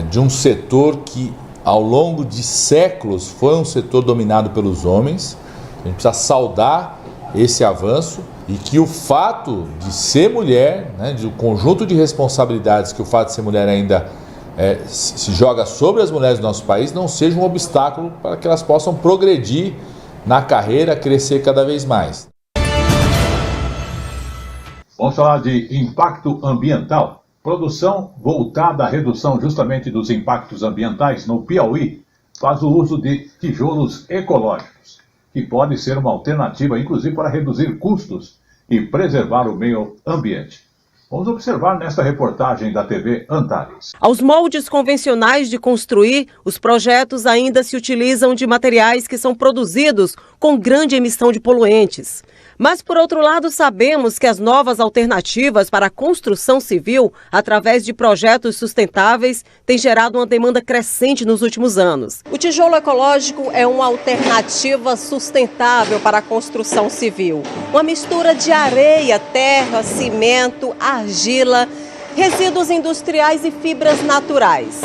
de um setor que, ao longo de séculos, foi um setor dominado pelos homens. A gente precisa saudar esse avanço e que o fato de ser mulher, de um conjunto de responsabilidades que o fato de ser mulher ainda se joga sobre as mulheres do nosso país, não seja um obstáculo para que elas possam progredir na carreira, crescer cada vez mais. Vamos falar de impacto ambiental. Produção voltada à redução justamente dos impactos ambientais no Piauí faz o uso de tijolos ecológicos, que pode ser uma alternativa, inclusive, para reduzir custos e preservar o meio ambiente. Vamos observar nesta reportagem da TV Antares. Aos moldes convencionais de construir, os projetos ainda se utilizam de materiais que são produzidos com grande emissão de poluentes. Mas, por outro lado, sabemos que as novas alternativas para a construção civil, através de projetos sustentáveis, têm gerado uma demanda crescente nos últimos anos. O tijolo ecológico é uma alternativa sustentável para a construção civil. Uma mistura de areia, terra, cimento, argila, resíduos industriais e fibras naturais.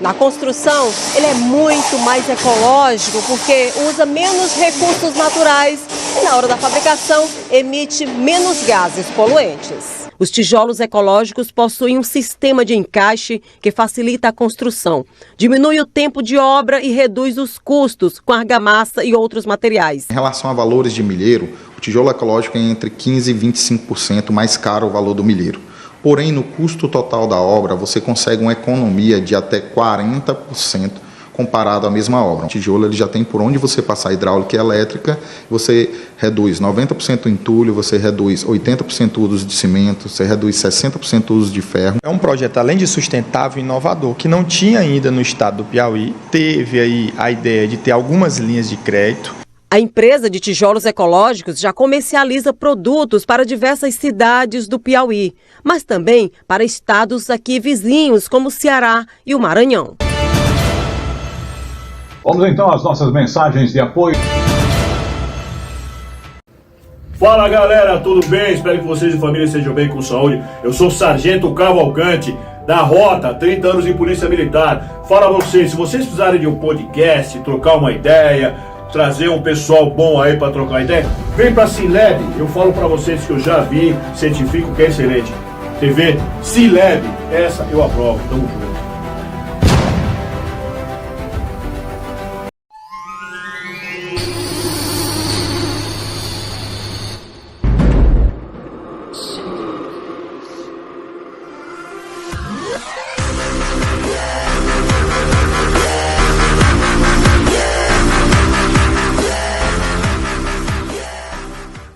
Na construção, ele é muito mais ecológico porque usa menos recursos naturais e, na hora da fabricação, emite menos gases poluentes. Os tijolos ecológicos possuem um sistema de encaixe que facilita a construção, diminui o tempo de obra e reduz os custos com argamassa e outros materiais. Em relação a valores de milheiro, o tijolo ecológico é entre 15% e 25% mais caro o valor do milheiro. Porém, no custo total da obra, você consegue uma economia de até 40% comparado à mesma obra. O tijolo ele já tem por onde você passar hidráulica e elétrica, você reduz 90% o entulho, você reduz 80% o uso de cimento, você reduz 60% o uso de ferro. É um projeto, além de sustentável e inovador, que não tinha ainda no estado do Piauí, teve aí a ideia de ter algumas linhas de crédito. A empresa de tijolos ecológicos já comercializa produtos para diversas cidades do Piauí, mas também para estados aqui vizinhos, como o Ceará e o Maranhão. Vamos então às nossas mensagens de apoio. Fala galera, tudo bem? Espero que vocês e família estejam bem com saúde. Eu sou o Sargento Cavalcante, da Rota, 30 anos em Polícia Militar. Fala a vocês, se vocês precisarem de um podcast, trocar uma ideia, trazer um pessoal bom aí para trocar ideia, vem pra SINLAB. Eu falo para vocês que eu já vi, certifico que é excelente. TV SINLAB, essa eu aprovo. Tamo junto.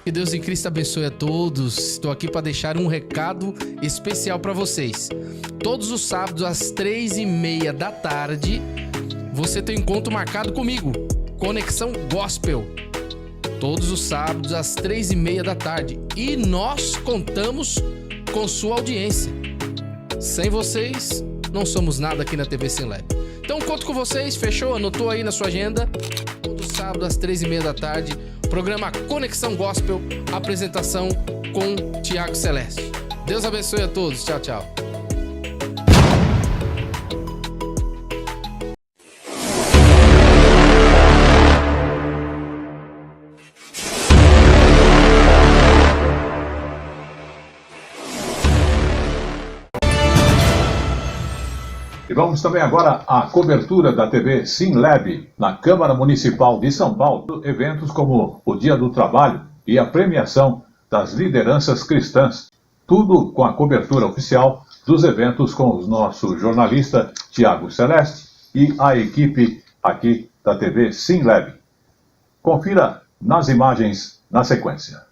Que Deus em Cristo abençoe a todos. Estou aqui para deixar um recado especial para vocês. Todos os sábados às 3h30 da tarde, você tem um encontro marcado comigo, Conexão Gospel. Todos os sábados às 3h30 da tarde. E nós contamos com sua audiência. Sem vocês, não somos nada aqui na TV SINLAB. Então conto com vocês, fechou? Anotou aí na sua agenda? Todo sábado às 3h30 da tarde, programa Conexão Gospel, apresentação com Tiago Celeste. Deus abençoe a todos. Tchau, tchau. E vamos também agora à cobertura da TV SINLAB na Câmara Municipal de São Paulo, eventos como o Dia do Trabalho e a premiação das lideranças cristãs. Tudo com a cobertura oficial dos eventos com o nosso jornalista Tiago Celeste e a equipe aqui da TV SINLAB. Confira nas imagens na sequência.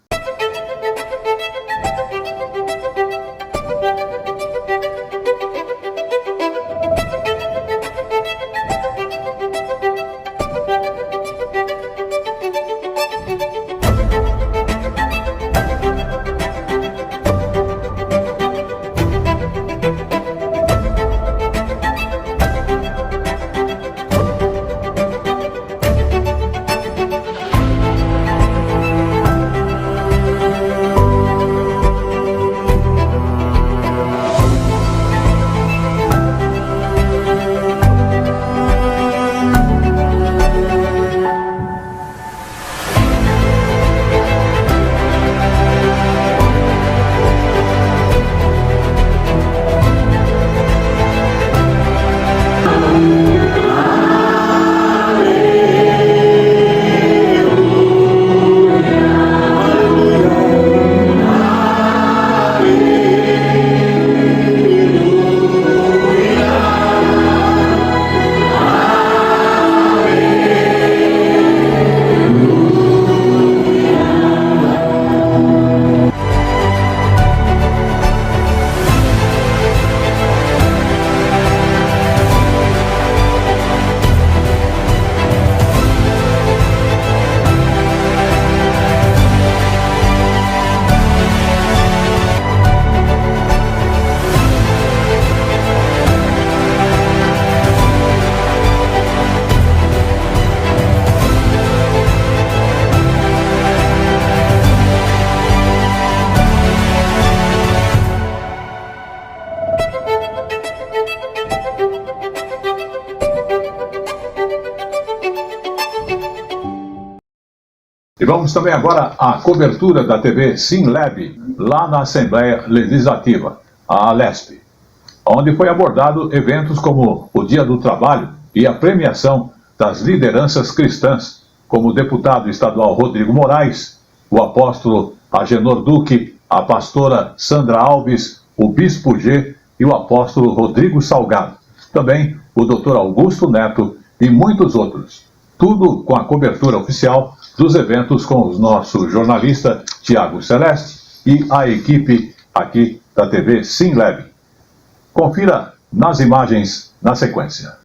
E vamos também agora à cobertura da TV SimLab, lá na Assembleia Legislativa, a Alesp, onde foi abordado eventos como o Dia do Trabalho e a premiação das lideranças cristãs, como o deputado estadual Rodrigo Moraes, o apóstolo Agenor Duque, a pastora Sandra Alves, o bispo G e o apóstolo Rodrigo Salgado. Também o doutor Augusto Neto e muitos outros. Tudo com a cobertura oficial dos eventos com o nosso jornalista Tiago Celeste e a equipe aqui da TV SimLab. Confira nas imagens na sequência.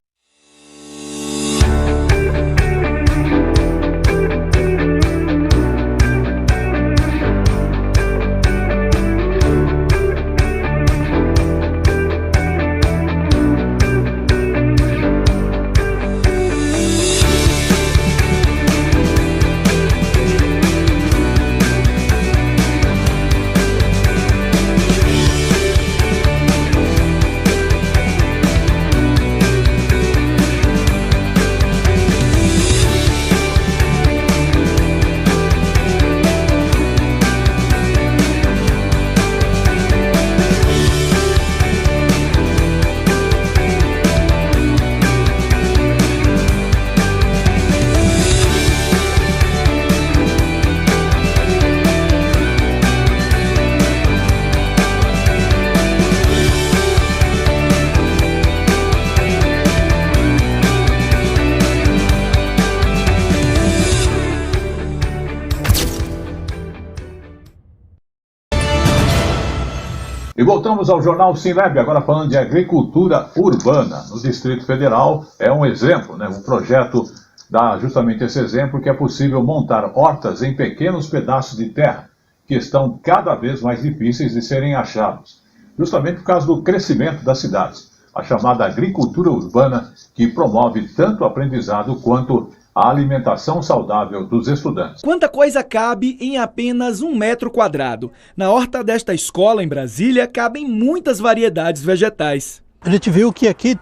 E voltamos ao Jornal SimLab, agora falando de agricultura urbana no Distrito Federal. É um exemplo, né? Um projeto dá justamente esse exemplo, que é possível montar hortas em pequenos pedaços de terra, que estão cada vez mais difíceis de serem achados, justamente por causa do crescimento das cidades. A chamada agricultura urbana, que promove tanto o aprendizado quanto a alimentação saudável dos estudantes. Quanta coisa cabe em apenas 1 metro quadrado? Na horta desta escola em Brasília cabem muitas variedades vegetais. A gente viu que aqui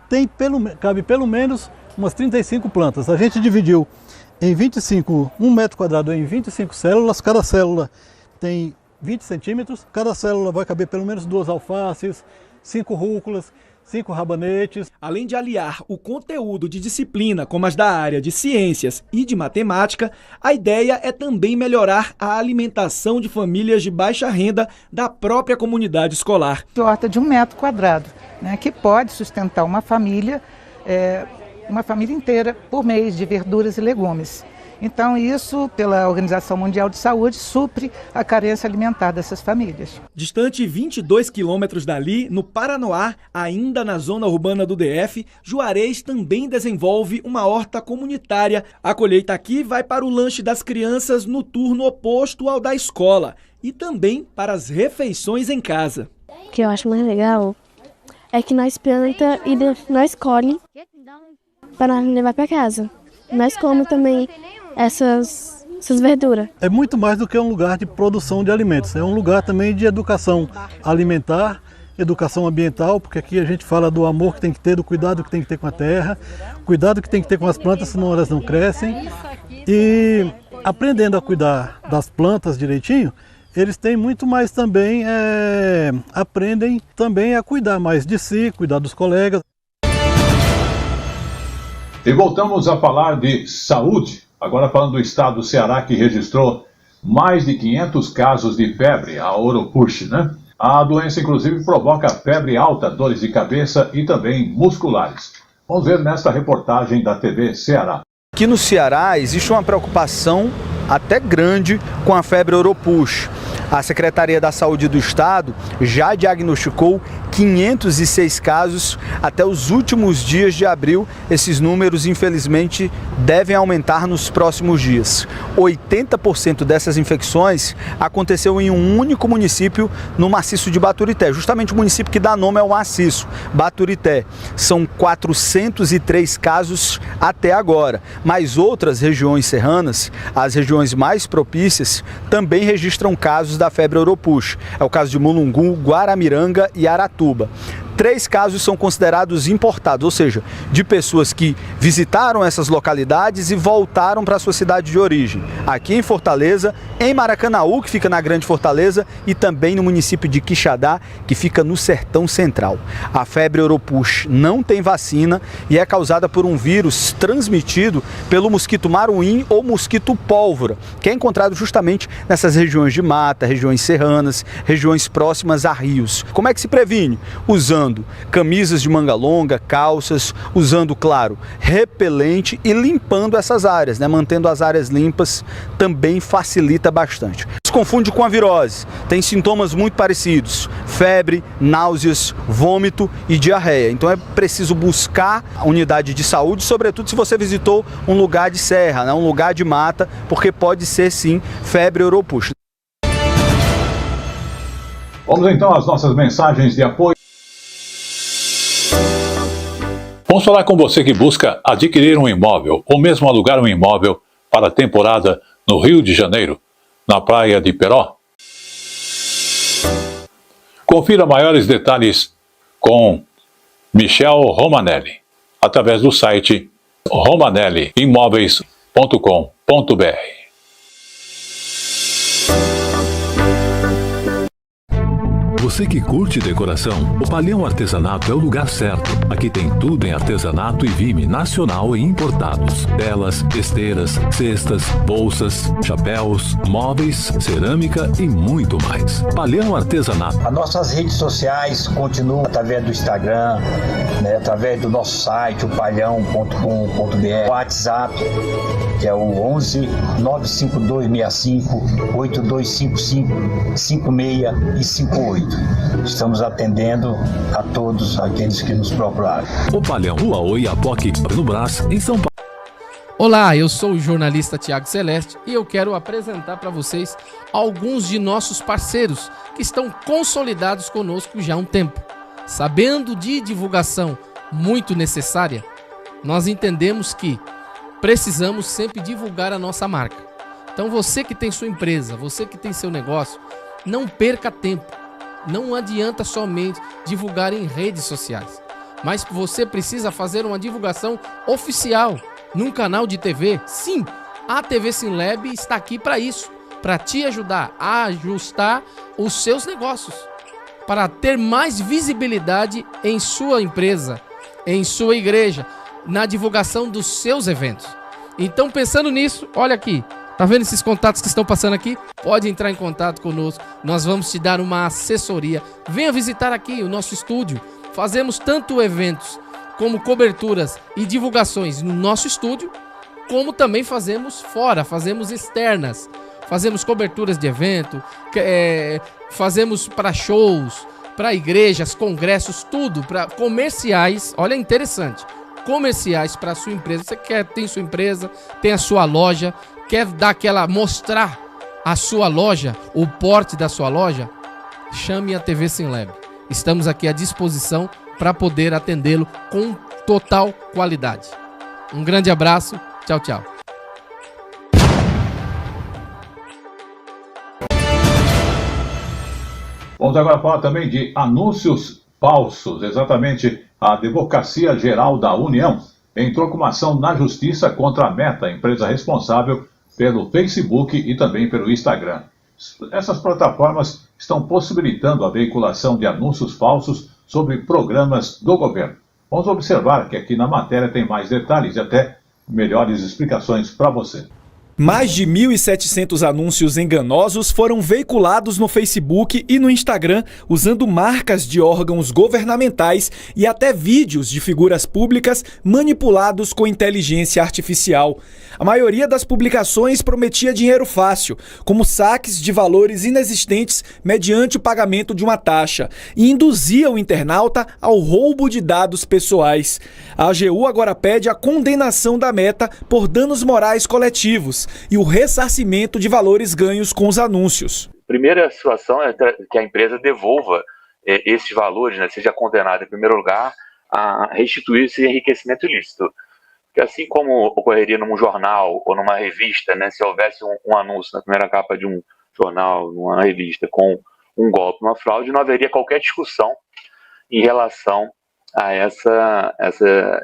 cabe pelo menos umas 35 plantas. A gente dividiu em 1 metro quadrado em 25 células, cada célula tem 20 centímetros, cada célula vai caber pelo menos 2 alfaces, 5 rúculas, 5 rabanetes. Além de aliar o conteúdo de disciplina como as da área de ciências e de matemática, a ideia é também melhorar a alimentação de famílias de baixa renda da própria comunidade escolar. Horta de 1 metro quadrado, né, que pode sustentar uma família inteira por mês de verduras e legumes. Então isso, pela Organização Mundial de Saúde, supre a carência alimentar dessas famílias. Distante 22 quilômetros dali, no Paranoá, ainda na zona urbana do DF, Juarez também desenvolve uma horta comunitária. A colheita aqui vai para o lanche das crianças no turno oposto ao da escola e também para as refeições em casa. O que eu acho mais legal é que nós plantamos e nós colhemos para levar para casa. Nós comemos também essas verduras. É muito mais do que um lugar de produção de alimentos, é um lugar também de educação alimentar, educação ambiental, porque aqui a gente fala do amor que tem que ter, do cuidado que tem que ter com a terra, cuidado que tem que ter com as plantas, senão elas não crescem. E aprendendo a cuidar das plantas direitinho, eles têm muito mais também, aprendem também a cuidar mais de si, cuidar dos colegas. E voltamos a falar de saúde, agora falando do estado do Ceará, que registrou mais de 500 casos de febre, a Oropouche, né? A doença, inclusive, provoca febre alta, dores de cabeça e também musculares. Vamos ver nesta reportagem da TV Ceará. Aqui no Ceará existe uma preocupação até grande com a febre Oropouche. A Secretaria da Saúde do Estado já diagnosticou 506 casos até os últimos dias de abril. Esses números, infelizmente, devem aumentar nos próximos dias. 80% dessas infecções aconteceu em um único município no maciço de Baturité, justamente o município que dá nome ao maciço, Baturité. São 403 casos até agora, mas outras regiões serranas, as regiões mais propícias, também registram casos da febre Oropouche. É o caso de Mulungu, Guaramiranga e Aratuba. 3 casos são considerados importados, ou seja, de pessoas que visitaram essas localidades e voltaram para a sua cidade de origem. Aqui em Fortaleza, em Maracanaú, que fica na Grande Fortaleza, e também no município de Quixadá, que fica no Sertão Central. A febre Oropouche não tem vacina e é causada por um vírus transmitido pelo mosquito maruim ou mosquito pólvora, que é encontrado justamente nessas regiões de mata, regiões serranas, regiões próximas a rios. Como é que se previne? Usando camisas de manga longa, calças, usando, claro, repelente e limpando essas áreas, né? Mantendo as áreas limpas também facilita bastante. Se confunde com a virose, tem sintomas muito parecidos: febre, náuseas, vômito e diarreia. Então é preciso buscar a unidade de saúde, sobretudo se você visitou um lugar de serra, né? Um lugar de mata, porque pode ser sim febre Oropouche. Vamos então às nossas mensagens de apoio. Vamos falar com você que busca adquirir um imóvel ou mesmo alugar um imóvel para a temporada no Rio de Janeiro, na praia de Peró. Confira maiores detalhes com Michel Romanelli, através do site romanelliimóveis.com.br. Você que curte decoração, o Palhão Artesanato é o lugar certo. Aqui tem tudo em artesanato e vime nacional e importados. Telas, esteiras, cestas, bolsas, chapéus, móveis, cerâmica e muito mais. Palhão Artesanato. As nossas redes sociais continuam através do Instagram, né, através do nosso site, o palhão.com.br, o WhatsApp, que é o 11 95265 8255 56 e 58. Estamos atendendo a todos aqueles que nos procuraram. O Palhão, Rua Oiapoque, no Brás, em São Paulo. Olá, eu sou o jornalista Tiago Celeste e eu quero apresentar para vocês alguns de nossos parceiros que estão consolidados conosco já há um tempo. Sabendo de divulgação muito necessária, nós entendemos que precisamos sempre divulgar a nossa marca. Então você que tem sua empresa, você que tem seu negócio, não perca tempo. Não adianta somente divulgar em redes sociais, mas você precisa fazer uma divulgação oficial num canal de TV. Sim, a TV Sinlab está aqui para isso, para te ajudar a ajustar os seus negócios, para ter mais visibilidade em sua empresa, em sua igreja, na divulgação dos seus eventos. Então, pensando nisso, olha aqui. Tá vendo esses contatos que estão passando aqui? Pode entrar em contato conosco, nós vamos te dar uma assessoria. Venha visitar aqui o nosso estúdio. Fazemos tanto eventos como coberturas e divulgações no nosso estúdio, como também fazemos fora, fazemos externas. Fazemos coberturas de evento, fazemos para shows, para igrejas, congressos, tudo, para comerciais. Olha, interessante. Comerciais para a sua empresa. Você tem sua empresa, tem a sua loja, quer mostrar a sua loja, o porte da sua loja? Chame a TV Sinlab. Estamos aqui à disposição para poder atendê-lo com total qualidade. Um grande abraço. Tchau, tchau. Vamos agora falar também de anúncios falsos. Exatamente, a Advocacia Geral da União entrou com uma ação na Justiça contra a Meta, empresa responsável pelo Facebook e também pelo Instagram. Essas plataformas estão possibilitando a veiculação de anúncios falsos sobre programas do governo. Vamos observar que aqui na matéria tem mais detalhes e até melhores explicações para você. Mais de 1.700 anúncios enganosos foram veiculados no Facebook e no Instagram usando marcas de órgãos governamentais e até vídeos de figuras públicas manipulados com inteligência artificial. A maioria das publicações prometia dinheiro fácil, como saques de valores inexistentes mediante o pagamento de uma taxa, e induzia o internauta ao roubo de dados pessoais. A AGU agora pede a condenação da Meta por danos morais coletivos e o ressarcimento de valores ganhos com os anúncios. Primeira situação é que a empresa devolva esses valores, né, seja condenada em primeiro lugar a restituir esse enriquecimento ilícito. Porque assim como ocorreria num jornal ou numa revista, né, se houvesse um anúncio na primeira capa de um jornal, numa revista, com um golpe, uma fraude, não haveria qualquer discussão em relação a essa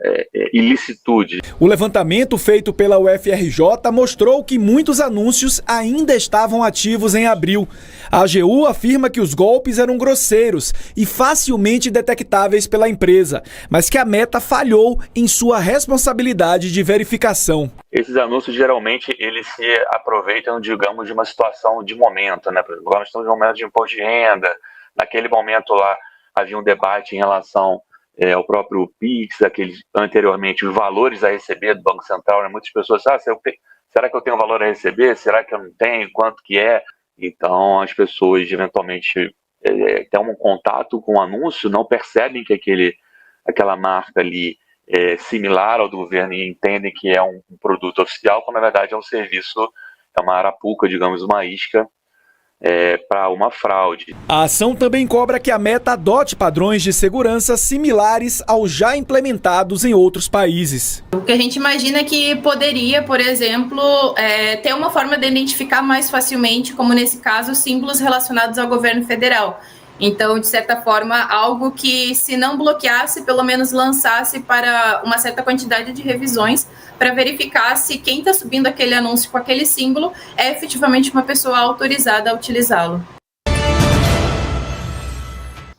ilicitude. O levantamento feito pela UFRJ mostrou que muitos anúncios ainda estavam ativos em abril. A AGU afirma que os golpes eram grosseiros e facilmente detectáveis pela empresa, mas que a Meta falhou em sua responsabilidade de verificação. Esses anúncios, geralmente, eles se aproveitam, digamos, de uma situação de momento, né? Por exemplo, agora nós estamos em um momento de imposto de renda. Naquele momento lá havia um debate em relação ao próprio PIX, anteriormente, os valores a receber do Banco Central, né? Muitas pessoas, será que eu tenho valor a receber? Será que eu não tenho? Quanto que é? Então, as pessoas, eventualmente, têm um contato com o anúncio, não percebem que aquela marca ali é similar ao do governo e entendem que é um produto oficial, quando, na verdade, é um serviço, é uma arapuca, digamos, uma isca, para uma fraude. A ação também cobra que a Meta adote padrões de segurança similares aos já implementados em outros países. O que a gente imagina é que poderia, por exemplo, ter uma forma de identificar mais facilmente, como nesse caso, símbolos relacionados ao governo federal. Então, de certa forma, algo que, se não bloqueasse, pelo menos lançasse para uma certa quantidade de revisões para verificar se quem está subindo aquele anúncio com aquele símbolo é efetivamente uma pessoa autorizada a utilizá-lo.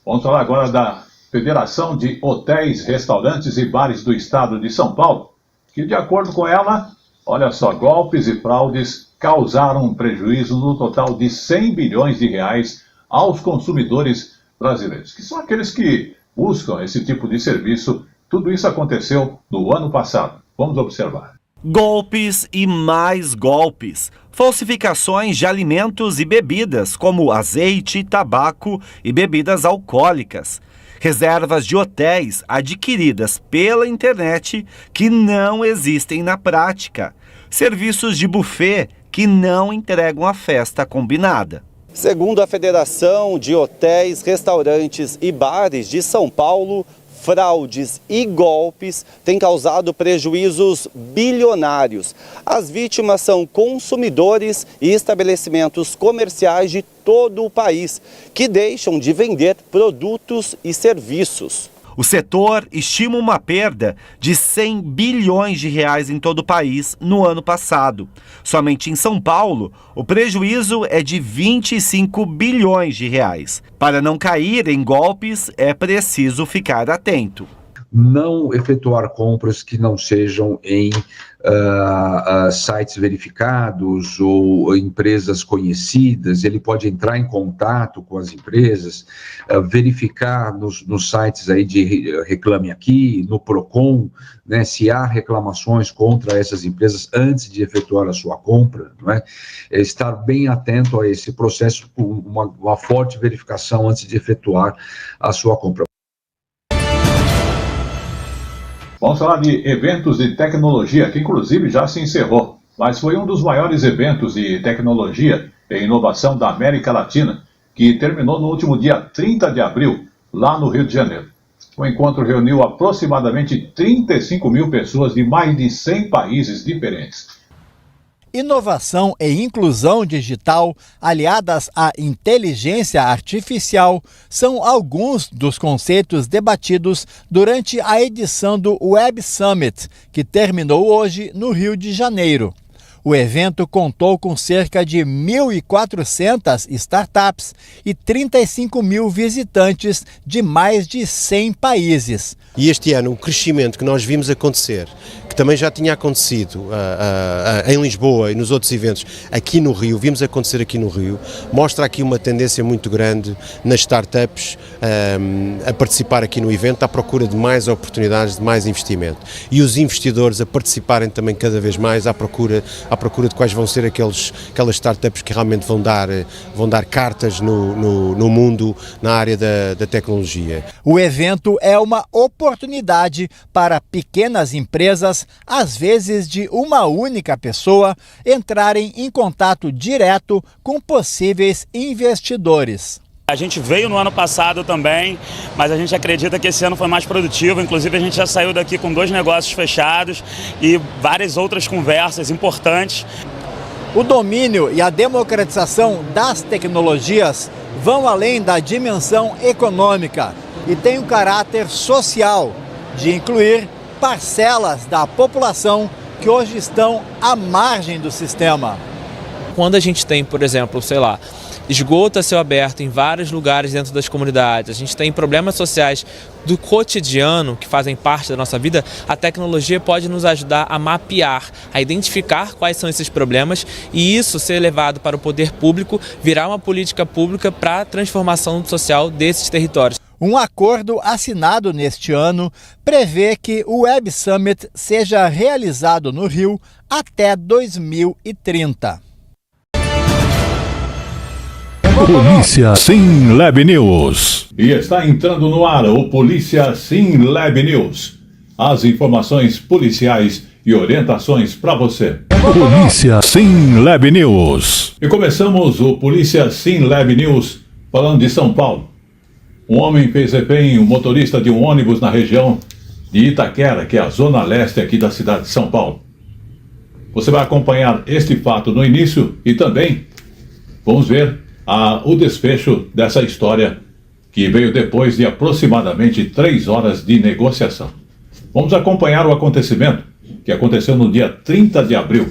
Vamos falar agora da Federação de Hotéis, Restaurantes e Bares do Estado de São Paulo, que, de acordo com ela, olha só, golpes e fraudes causaram um prejuízo no total de 100 bilhões de reais aos consumidores brasileiros, que são aqueles que buscam esse tipo de serviço. Tudo isso aconteceu no ano passado. Vamos observar. Golpes e mais golpes. Falsificações de alimentos e bebidas, como azeite, tabaco e bebidas alcoólicas. Reservas de hotéis adquiridas pela internet que não existem na prática. Serviços de buffet que não entregam a festa combinada. Segundo a Federação de Hotéis, Restaurantes e Bares de São Paulo, fraudes e golpes têm causado prejuízos bilionários. As vítimas são consumidores e estabelecimentos comerciais de todo o país, que deixam de vender produtos e serviços. O setor estima uma perda de 100 bilhões de reais em todo o país no ano passado. Somente em São Paulo, o prejuízo é de 25 bilhões de reais. Para não cair em golpes, é preciso ficar atento. Não efetuar compras que não sejam em sites verificados ou empresas conhecidas. Ele pode entrar em contato com as empresas, verificar nos sites aí de Reclame Aqui, no Procon, né, se há reclamações contra essas empresas antes de efetuar a sua compra, não é? Estar bem atento a esse processo, com uma forte verificação antes de efetuar a sua compra. Vamos falar de eventos de tecnologia, que inclusive já se encerrou, mas foi um dos maiores eventos de tecnologia e inovação da América Latina, que terminou no último dia 30 de abril, lá no Rio de Janeiro. O encontro reuniu aproximadamente 35 mil pessoas de mais de 100 países diferentes. Inovação e inclusão digital, aliadas à inteligência artificial, são alguns dos conceitos debatidos durante a edição do Web Summit, que terminou hoje no Rio de Janeiro. O evento contou com cerca de 1.400 startups e 35 mil visitantes de mais de 100 países. E este ano o crescimento que nós vimos acontecer, que também já tinha acontecido em Lisboa e nos outros eventos aqui no Rio, vimos acontecer aqui no Rio, mostra aqui uma tendência muito grande nas startups a participar aqui no evento, à procura de mais oportunidades, de mais investimento. E os investidores a participarem também cada vez mais à procura de quais vão ser aquelas startups que realmente vão dar cartas no mundo na área da tecnologia. O evento é uma oportunidade para pequenas empresas, às vezes de uma única pessoa, entrarem em contato direto com possíveis investidores. A gente veio no ano passado também, mas a gente acredita que esse ano foi mais produtivo. Inclusive, a gente já saiu daqui com 2 negócios fechados e várias outras conversas importantes. O domínio e a democratização das tecnologias vão além da dimensão econômica e têm um caráter social de incluir parcelas da população que hoje estão à margem do sistema. Quando a gente tem, por exemplo, esgoto a céu aberto em vários lugares dentro das comunidades, a gente tem problemas sociais do cotidiano que fazem parte da nossa vida, a tecnologia pode nos ajudar a mapear, a identificar quais são esses problemas e isso ser levado para o poder público, virar uma política pública para a transformação social desses territórios. Um acordo assinado neste ano prevê que o Web Summit seja realizado no Rio até 2030. Polícia Sim Lab News. E está entrando no ar o Polícia Sim Lab News. As informações policiais e orientações para você. Polícia Sim Lab News. E começamos o Polícia Sim Lab News falando de São Paulo. Um homem fez refém um motorista de um ônibus na região de Itaquera, que é a zona leste aqui da cidade de São Paulo. Você vai acompanhar este fato no início e também vamos ver o desfecho dessa história que veio depois de aproximadamente 3 horas de negociação. Vamos acompanhar o acontecimento que aconteceu no dia 30 de abril.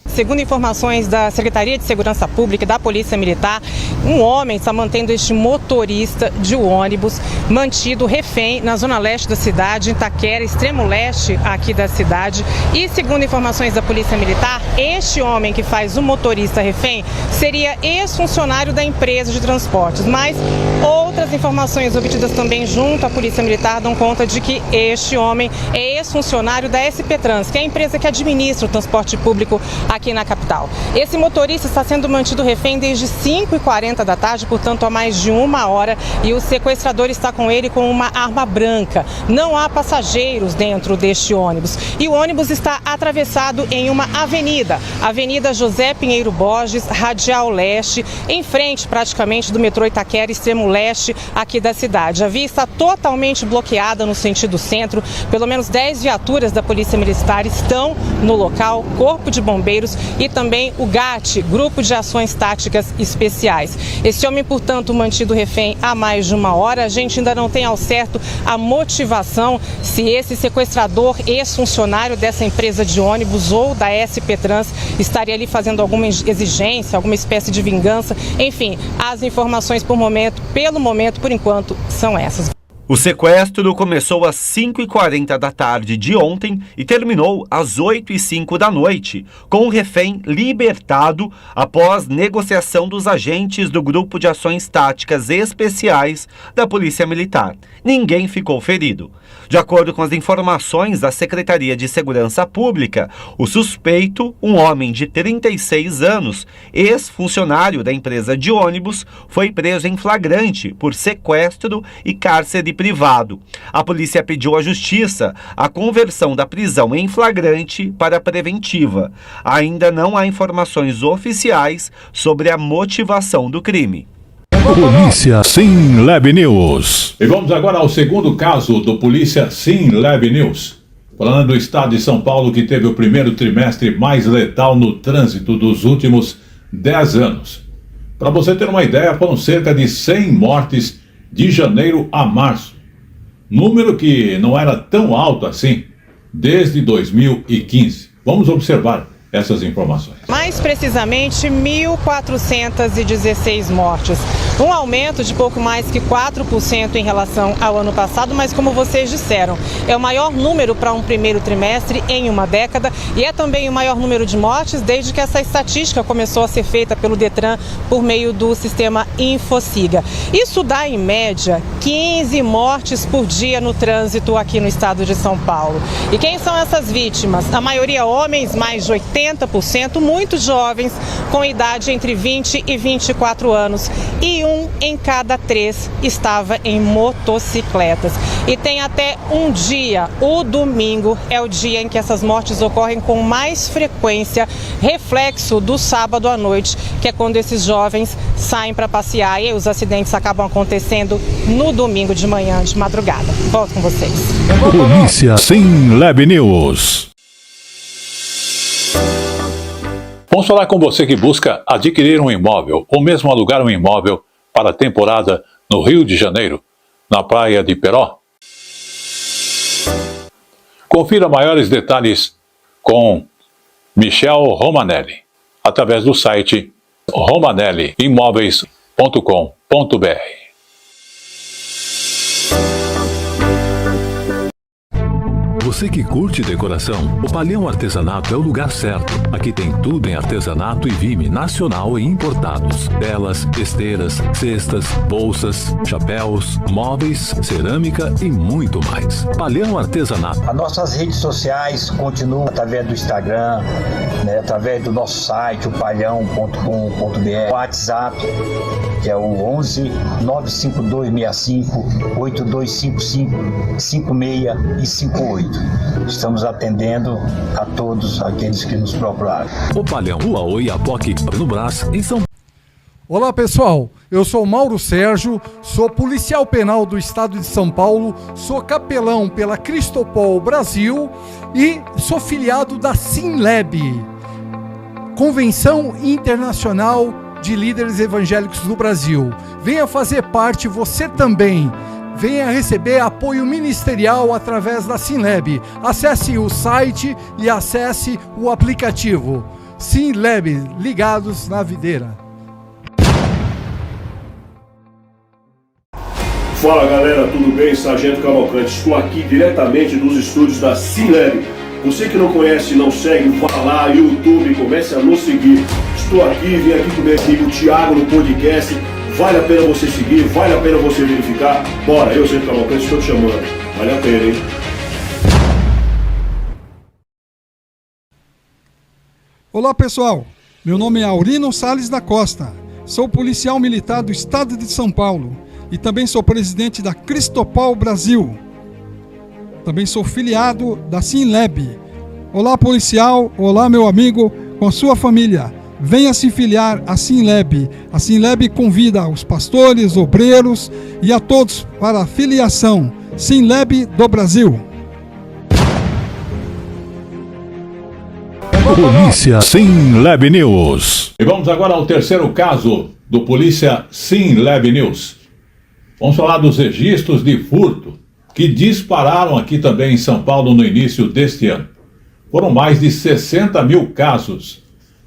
Segundo informações da Secretaria de Segurança Pública e da Polícia Militar, um homem está mantendo este motorista de ônibus mantido refém na zona leste da cidade, em Itaquera, extremo leste aqui da cidade. E segundo informações da Polícia Militar, este homem que faz o motorista refém seria ex-funcionário da empresa de transportes. Mas outras informações obtidas também junto à Polícia Militar dão conta de que este homem é ex-funcionário da SP Trans, que é a empresa que administra o transporte público aqui na capital. Esse motorista está sendo mantido refém desde 5h40 da tarde, portanto há mais de 1 hora, e o sequestrador está com ele com uma arma branca. Não há passageiros dentro deste ônibus e o ônibus está atravessado em uma avenida, Avenida José Pinheiro Borges, Radial Leste, em frente praticamente do metrô Itaquera, extremo leste aqui da cidade. A via está totalmente bloqueada no sentido centro, pelo menos 10 viaturas da Polícia Militar estão no local, Corpo de Bombeiros e também o GAT, Grupo de Ações Táticas Especiais. Esse homem, portanto, mantido refém há mais de 1 hora. A gente ainda não tem ao certo a motivação, se esse sequestrador, ex-funcionário dessa empresa de ônibus ou da SP Trans, estaria ali fazendo alguma exigência, alguma espécie de vingança. Enfim, as informações pelo momento, por enquanto, são essas. O sequestro começou às 5h40 da tarde de ontem e terminou às 8h05 da noite, com o refém libertado após negociação dos agentes do Grupo de Ações Táticas Especiais da Polícia Militar. Ninguém ficou ferido. De acordo com as informações da Secretaria de Segurança Pública, o suspeito, um homem de 36 anos, ex-funcionário da empresa de ônibus, foi preso em flagrante por sequestro e cárcere privado. A polícia pediu à Justiça a conversão da prisão em flagrante para preventiva. Ainda não há informações oficiais sobre a motivação do crime. Polícia Sim Lab News. E vamos agora ao segundo caso do Polícia Sim Lab News. Falando do estado de São Paulo, que teve o primeiro trimestre mais letal no trânsito dos últimos 10 anos. Para você ter uma ideia, foram cerca de 100 mortes de janeiro a março. Número que não era tão alto assim desde 2015. Vamos observar essas informações. Mais precisamente, 1.416 mortes. Um aumento de pouco mais que 4% em relação ao ano passado, mas como vocês disseram, é o maior número para um primeiro trimestre em uma década e é também o maior número de mortes desde que essa estatística começou a ser feita pelo Detran por meio do sistema Infociga. Isso dá, em média, 15 mortes por dia no trânsito aqui no estado de São Paulo. E quem são essas vítimas? A maioria homens, mais de 80%, muito jovens, com idade entre 20 e 24 anos. E 1 em cada 3 estava em motocicletas. E tem até um dia, o domingo, é o dia em que essas mortes ocorrem com mais frequência, reflexo do sábado à noite, que é quando esses jovens saem para passear e os acidentes acabam acontecendo no domingo de manhã, de madrugada. Volto com vocês. Polícia Sim Lab News. Vamos falar com você que busca adquirir um imóvel ou mesmo alugar um imóvel para a temporada no Rio de Janeiro, na praia de Peró. Confira maiores detalhes com Michel Romanelli, através do site romanelliimóveis.com.br. Você que curte decoração, o Palhão Artesanato é o lugar certo. Aqui tem tudo em artesanato e vime nacional e importados. Telas, esteiras, cestas, bolsas, chapéus, móveis, cerâmica e muito mais. Palhão Artesanato. As nossas redes sociais continuam através do Instagram, através do nosso site, o palhão.com.br, o WhatsApp, que é o 11 95265 8255 56 e 58. Estamos atendendo a todos aqueles que nos procuraram. O Palhão, Rua Oiapoque, no Brás, em São Paulo. Olá pessoal, eu sou Mauro Sérgio, sou policial penal do estado de São Paulo, sou capelão pela Cristopol Brasil e sou filiado da Sinleb, Convenção Internacional de Líderes Evangélicos do Brasil. Venha fazer parte, você também. Venha receber apoio ministerial através da Sinleb. Acesse o site e acesse o aplicativo. Sinleb, ligados na videira. Fala galera, tudo bem? Sargento Cavalcante. Estou aqui diretamente dos estúdios da Sinleb. Você que não conhece, não segue, vá lá, YouTube, comece a nos seguir. Estou aqui, vim aqui com meu amigo Thiago no podcast. Vale a pena você seguir, vale a pena você verificar. Bora, eu, Sargento Cavalcante, estou te chamando. Vale a pena, hein? Olá pessoal, meu nome é Aurino Salles da Costa. Sou policial militar do estado de São Paulo e também sou presidente da Cristopol Brasil. Também sou filiado da Sinleb. Olá policial, olá meu amigo, com sua família. Venha se filiar à Sinleb. A Sinleb convida os pastores, obreiros e a todos para a filiação. Sinleb do Brasil. Polícia Sinleb News. E vamos agora ao terceiro caso do Polícia Sinleb News. Vamos falar dos registros de furto que dispararam aqui também em São Paulo no início deste ano. Foram mais de 60 mil casos.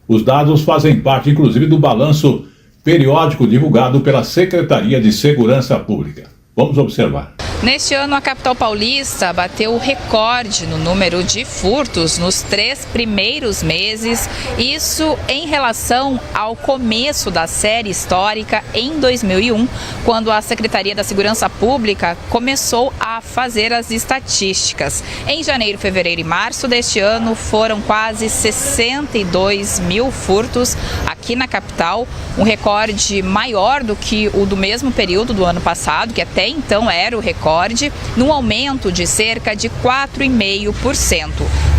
Os dados fazem parte, inclusive, do balanço periódico divulgado pela Secretaria de Segurança Pública. Vamos observar. Neste ano, a capital paulista bateu o recorde no número de furtos nos 3 primeiros meses, isso em relação ao começo da série histórica em 2001, quando a Secretaria da Segurança Pública começou a fazer as estatísticas. Em janeiro, fevereiro e março deste ano, foram quase 62 mil furtos aqui na capital, um recorde maior do que o do mesmo período do ano passado, que até então era o recorde, num aumento de cerca de 4,5%.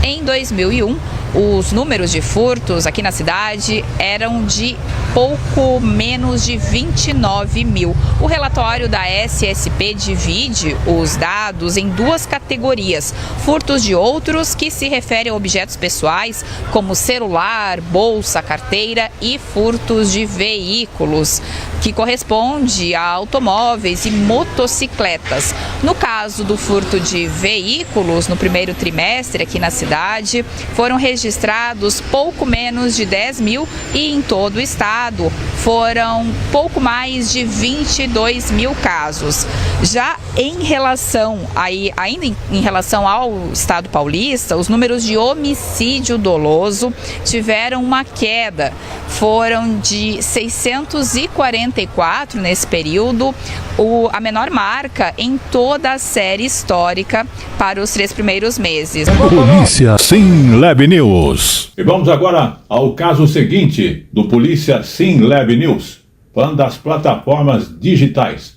Em 2001, os números de furtos aqui na cidade eram de pouco menos de 29 mil. O relatório da SSP divide os dados em 2 categorias: furtos de outros, que se referem a objetos pessoais, como celular, bolsa, carteira, e furtos de veículos, que corresponde a automóveis e motocicletas. No caso do furto de veículos, no primeiro trimestre aqui na cidade, foram registrados pouco menos de 10 mil e em todo o estado foram pouco mais de 22 mil casos. Já em relação, ainda em relação ao estado paulista, os números de homicídio doloso tiveram uma queda. Foram de 644 nesse período, a menor marca em toda a série histórica para os 3 primeiros meses. Polícia Sinleb News. E vamos agora ao caso seguinte do Polícia Sinleb News, falando das plataformas digitais,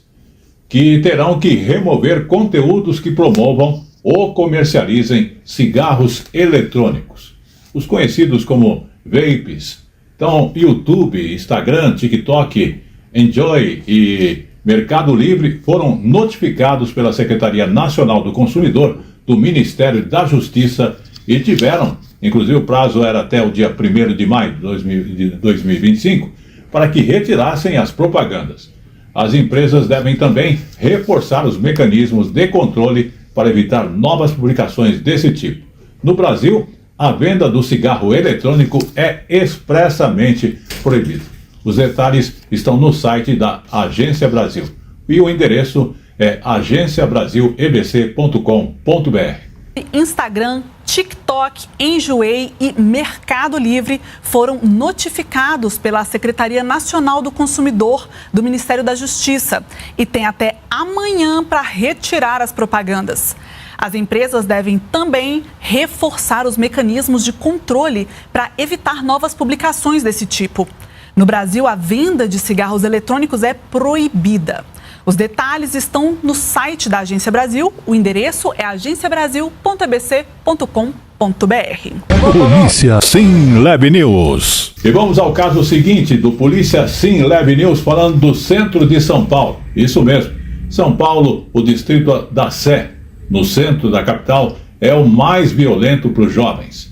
que terão que remover conteúdos que promovam ou comercializem cigarros eletrônicos, os conhecidos como vapes. Então, YouTube, Instagram, TikTok, Enjoy e Mercado Livre foram notificados pela Secretaria Nacional do Consumidor do Ministério da Justiça e tiveram, inclusive o prazo era até o dia 1º de maio de 2025, para que retirassem as propagandas. As empresas devem também reforçar os mecanismos de controle para evitar novas publicações desse tipo. No Brasil, a venda do cigarro eletrônico é expressamente proibida. Os detalhes estão no site da Agência Brasil e o endereço é agenciabrasilebc.com.br. Instagram, TikTok, Enjoei e Mercado Livre foram notificados pela Secretaria Nacional do Consumidor do Ministério da Justiça e tem até amanhã para retirar as propagandas. As empresas devem também reforçar os mecanismos de controle para evitar novas publicações desse tipo. No Brasil, a venda de cigarros eletrônicos é proibida. Os detalhes estão no site da Agência Brasil. O endereço é agenciabrasil.ebc.com.br. Polícia Sim Lab News. E vamos ao caso seguinte do Polícia Sim Lab News, falando do centro de São Paulo. Isso mesmo, São Paulo, o distrito da Sé, no centro da capital, é o mais violento para os jovens.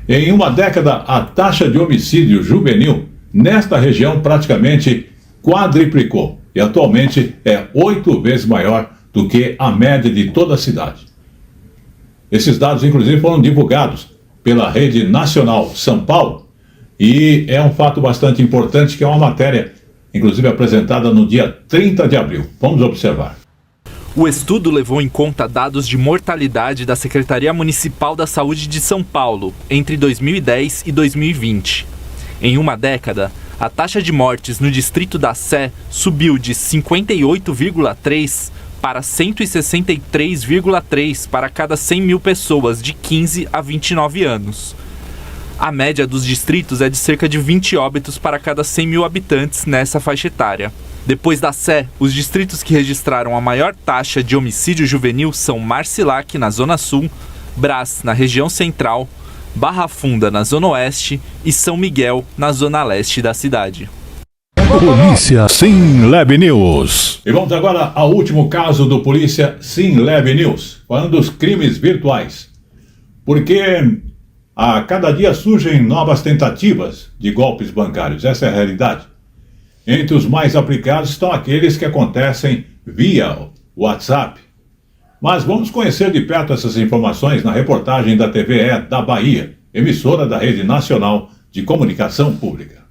Em uma década, a taxa de homicídio juvenil nesta região praticamente quadriplicou e atualmente é 8 vezes maior do que a média de toda a cidade. Esses dados, inclusive, foram divulgados pela Rede Nacional São Paulo e é um fato bastante importante, que é uma matéria, inclusive, apresentada no dia 30 de abril. Vamos observar. O estudo levou em conta dados de mortalidade da Secretaria Municipal da Saúde de São Paulo entre 2010 e 2020. Em uma década, a taxa de mortes no distrito da Sé subiu de 58,3 para 163,3 para cada 100 mil pessoas de 15 a 29 anos. A média dos distritos é de cerca de 20 óbitos para cada 100 mil habitantes nessa faixa etária. Depois da Sé, os distritos que registraram a maior taxa de homicídio juvenil são Marcilac, na Zona Sul, Brás, na região central, Barra Funda, na Zona Oeste, e São Miguel, na Zona Leste da cidade. Polícia Sim Lab News. E vamos agora ao último caso do Polícia Sim Lab News, falando dos crimes virtuais. Porque a cada dia surgem novas tentativas de golpes bancários, essa é a realidade. Entre os mais aplicados estão aqueles que acontecem via WhatsApp. Mas vamos conhecer de perto essas informações na reportagem da TVE da Bahia, emissora da Rede Nacional de Comunicação Pública.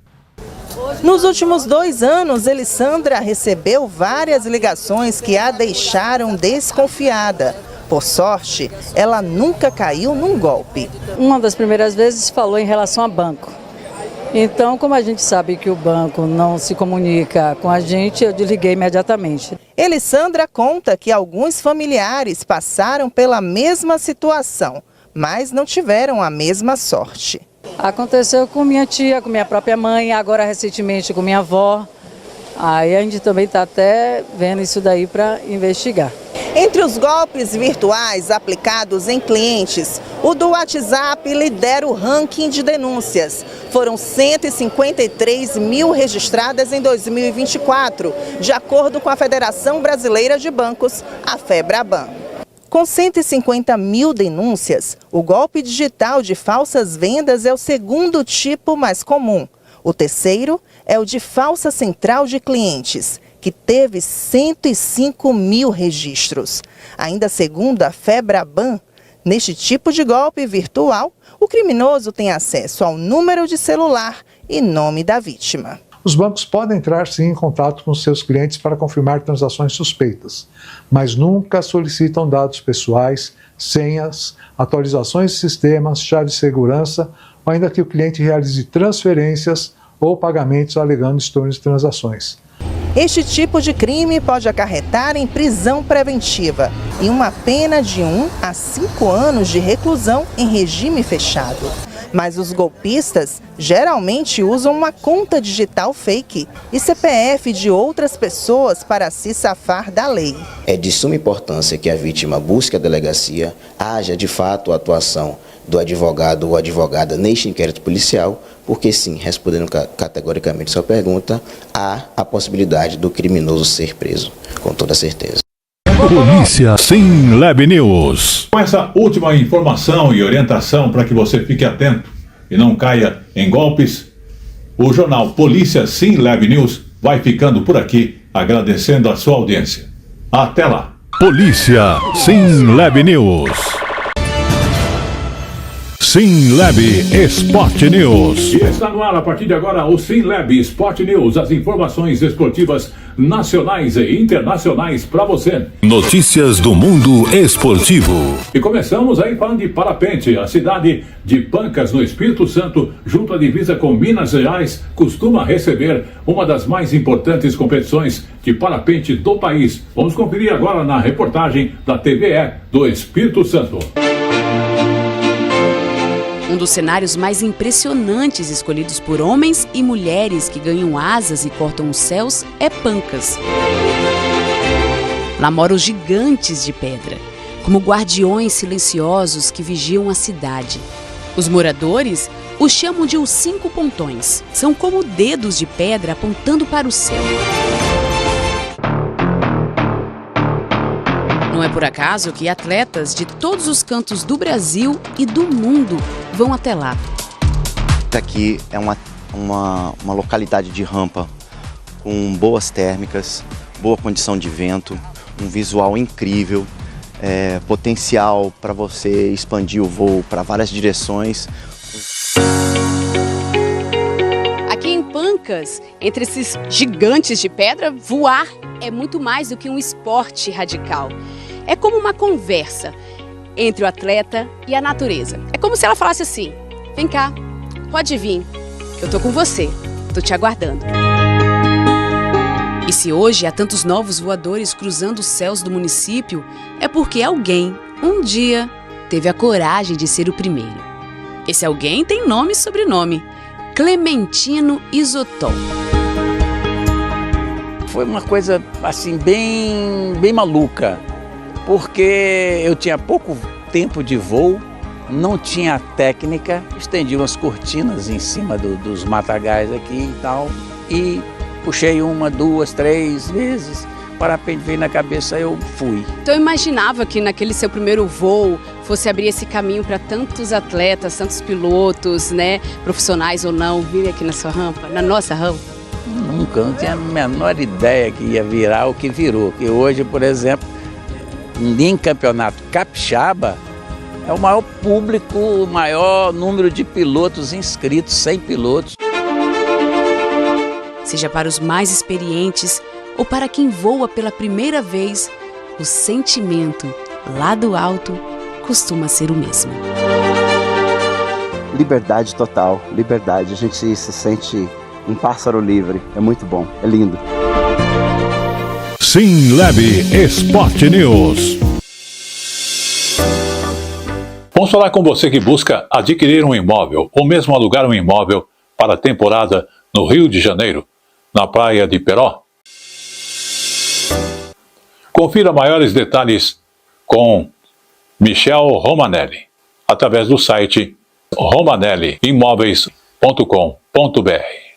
Nos últimos 2 anos, Elissandra recebeu várias ligações que a deixaram desconfiada. Por sorte, ela nunca caiu num golpe. Uma das primeiras vezes falou em relação a banco. Então, como a gente sabe que o banco não se comunica com a gente, eu desliguei imediatamente. Elissandra conta que alguns familiares passaram pela mesma situação, mas não tiveram a mesma sorte. Aconteceu com minha tia, com minha própria mãe, agora recentemente com minha avó. Aí a gente também está até vendo isso daí para investigar. Entre os golpes virtuais aplicados em clientes, o do WhatsApp lidera o ranking de denúncias. Foram 153 mil registradas em 2024, de acordo com a Federação Brasileira de Bancos, a FEBRABAN. Com 150 mil denúncias, o golpe digital de falsas vendas é o segundo tipo mais comum. O terceiro é o de falsa central de clientes, que teve 105 mil registros. Ainda segundo a FEBRABAN, neste tipo de golpe virtual, o criminoso tem acesso ao número de celular e nome da vítima. Os bancos podem entrar sim em contato com seus clientes para confirmar transações suspeitas, mas nunca solicitam dados pessoais, senhas, atualizações de sistemas, chave de segurança, ou ainda que o cliente realize transferências ou pagamentos alegando estorno de transações. Este tipo de crime pode acarretar em prisão preventiva e uma pena de 1 a 5 anos de reclusão em regime fechado. Mas os golpistas geralmente usam uma conta digital fake e CPF de outras pessoas para se safar da lei. É de suma importância que a vítima busque a delegacia, haja de fato a atuação do advogado ou advogada neste inquérito policial, porque sim, respondendo categoricamente sua pergunta, há a possibilidade do criminoso ser preso, com toda certeza. Polícia Sim Lab News. Com essa última informação e orientação para que você fique atento e não caia em golpes, o jornal Polícia Sim Lab News vai ficando por aqui. agradecendo a sua audiência. Até lá. Polícia SimLab News. SimLab Sport News. E está no ar a partir de agora o SimLab Sport News, as informações esportivas nacionais e internacionais para você. Notícias do mundo esportivo. E começamos aí falando de parapente. A cidade de Pancas, no Espírito Santo, junto à divisa com Minas Gerais, costuma receber uma das mais importantes competições de parapente do país. Vamos conferir agora na reportagem da TVE do Espírito Santo. Um dos cenários mais impressionantes escolhidos por homens e mulheres que ganham asas e cortam os céus é Pancas. Lá moram os gigantes de pedra, como guardiões silenciosos que vigiam a cidade. Os moradores os chamam de os 5 pontões. São como dedos de pedra apontando para o céu. Não é por acaso que atletas de todos os cantos do Brasil e do mundo vão até lá. Aqui é uma localidade de rampa com boas térmicas, boa condição de vento, um visual incrível, potencial para você expandir o voo para várias direções. Aqui em Pancas, entre esses gigantes de pedra, voar é muito mais do que um esporte radical. É como uma conversa entre o atleta e a natureza. É como se ela falasse assim: vem cá, pode vir, que eu tô com você, tô te aguardando. E se hoje há tantos novos voadores cruzando os céus do município, é porque alguém, um dia, teve a coragem de ser o primeiro. Esse alguém tem nome e sobrenome: Clementino Isotol. Foi uma coisa assim bem maluca, porque eu tinha pouco tempo de voo, não tinha técnica, estendi umas cortinas em cima dos matagais aqui e tal, e puxei 1, 2, 3 vezes, o parapente veio na cabeça, eu fui. Então eu imaginava que naquele seu primeiro voo fosse abrir esse caminho para tantos atletas, tantos pilotos, né, profissionais ou não, virem aqui na sua rampa, na nossa rampa? Nunca, não tinha a menor ideia que ia virar o que virou. E hoje, por exemplo, em campeonato capixaba, é o maior público, o maior número de pilotos inscritos, 100 pilotos. Seja para os mais experientes ou para quem voa pela primeira vez, o sentimento lá do alto costuma ser o mesmo. Liberdade total, liberdade. A gente se sente um pássaro livre. É muito bom, é lindo. SimLab Sport News. Vamos falar com você que busca adquirir um imóvel ou mesmo alugar um imóvel para a temporada no Rio de Janeiro, na praia de Peró. Confira maiores detalhes com Michel Romanelli, através do site romanelliimóveis.com.br.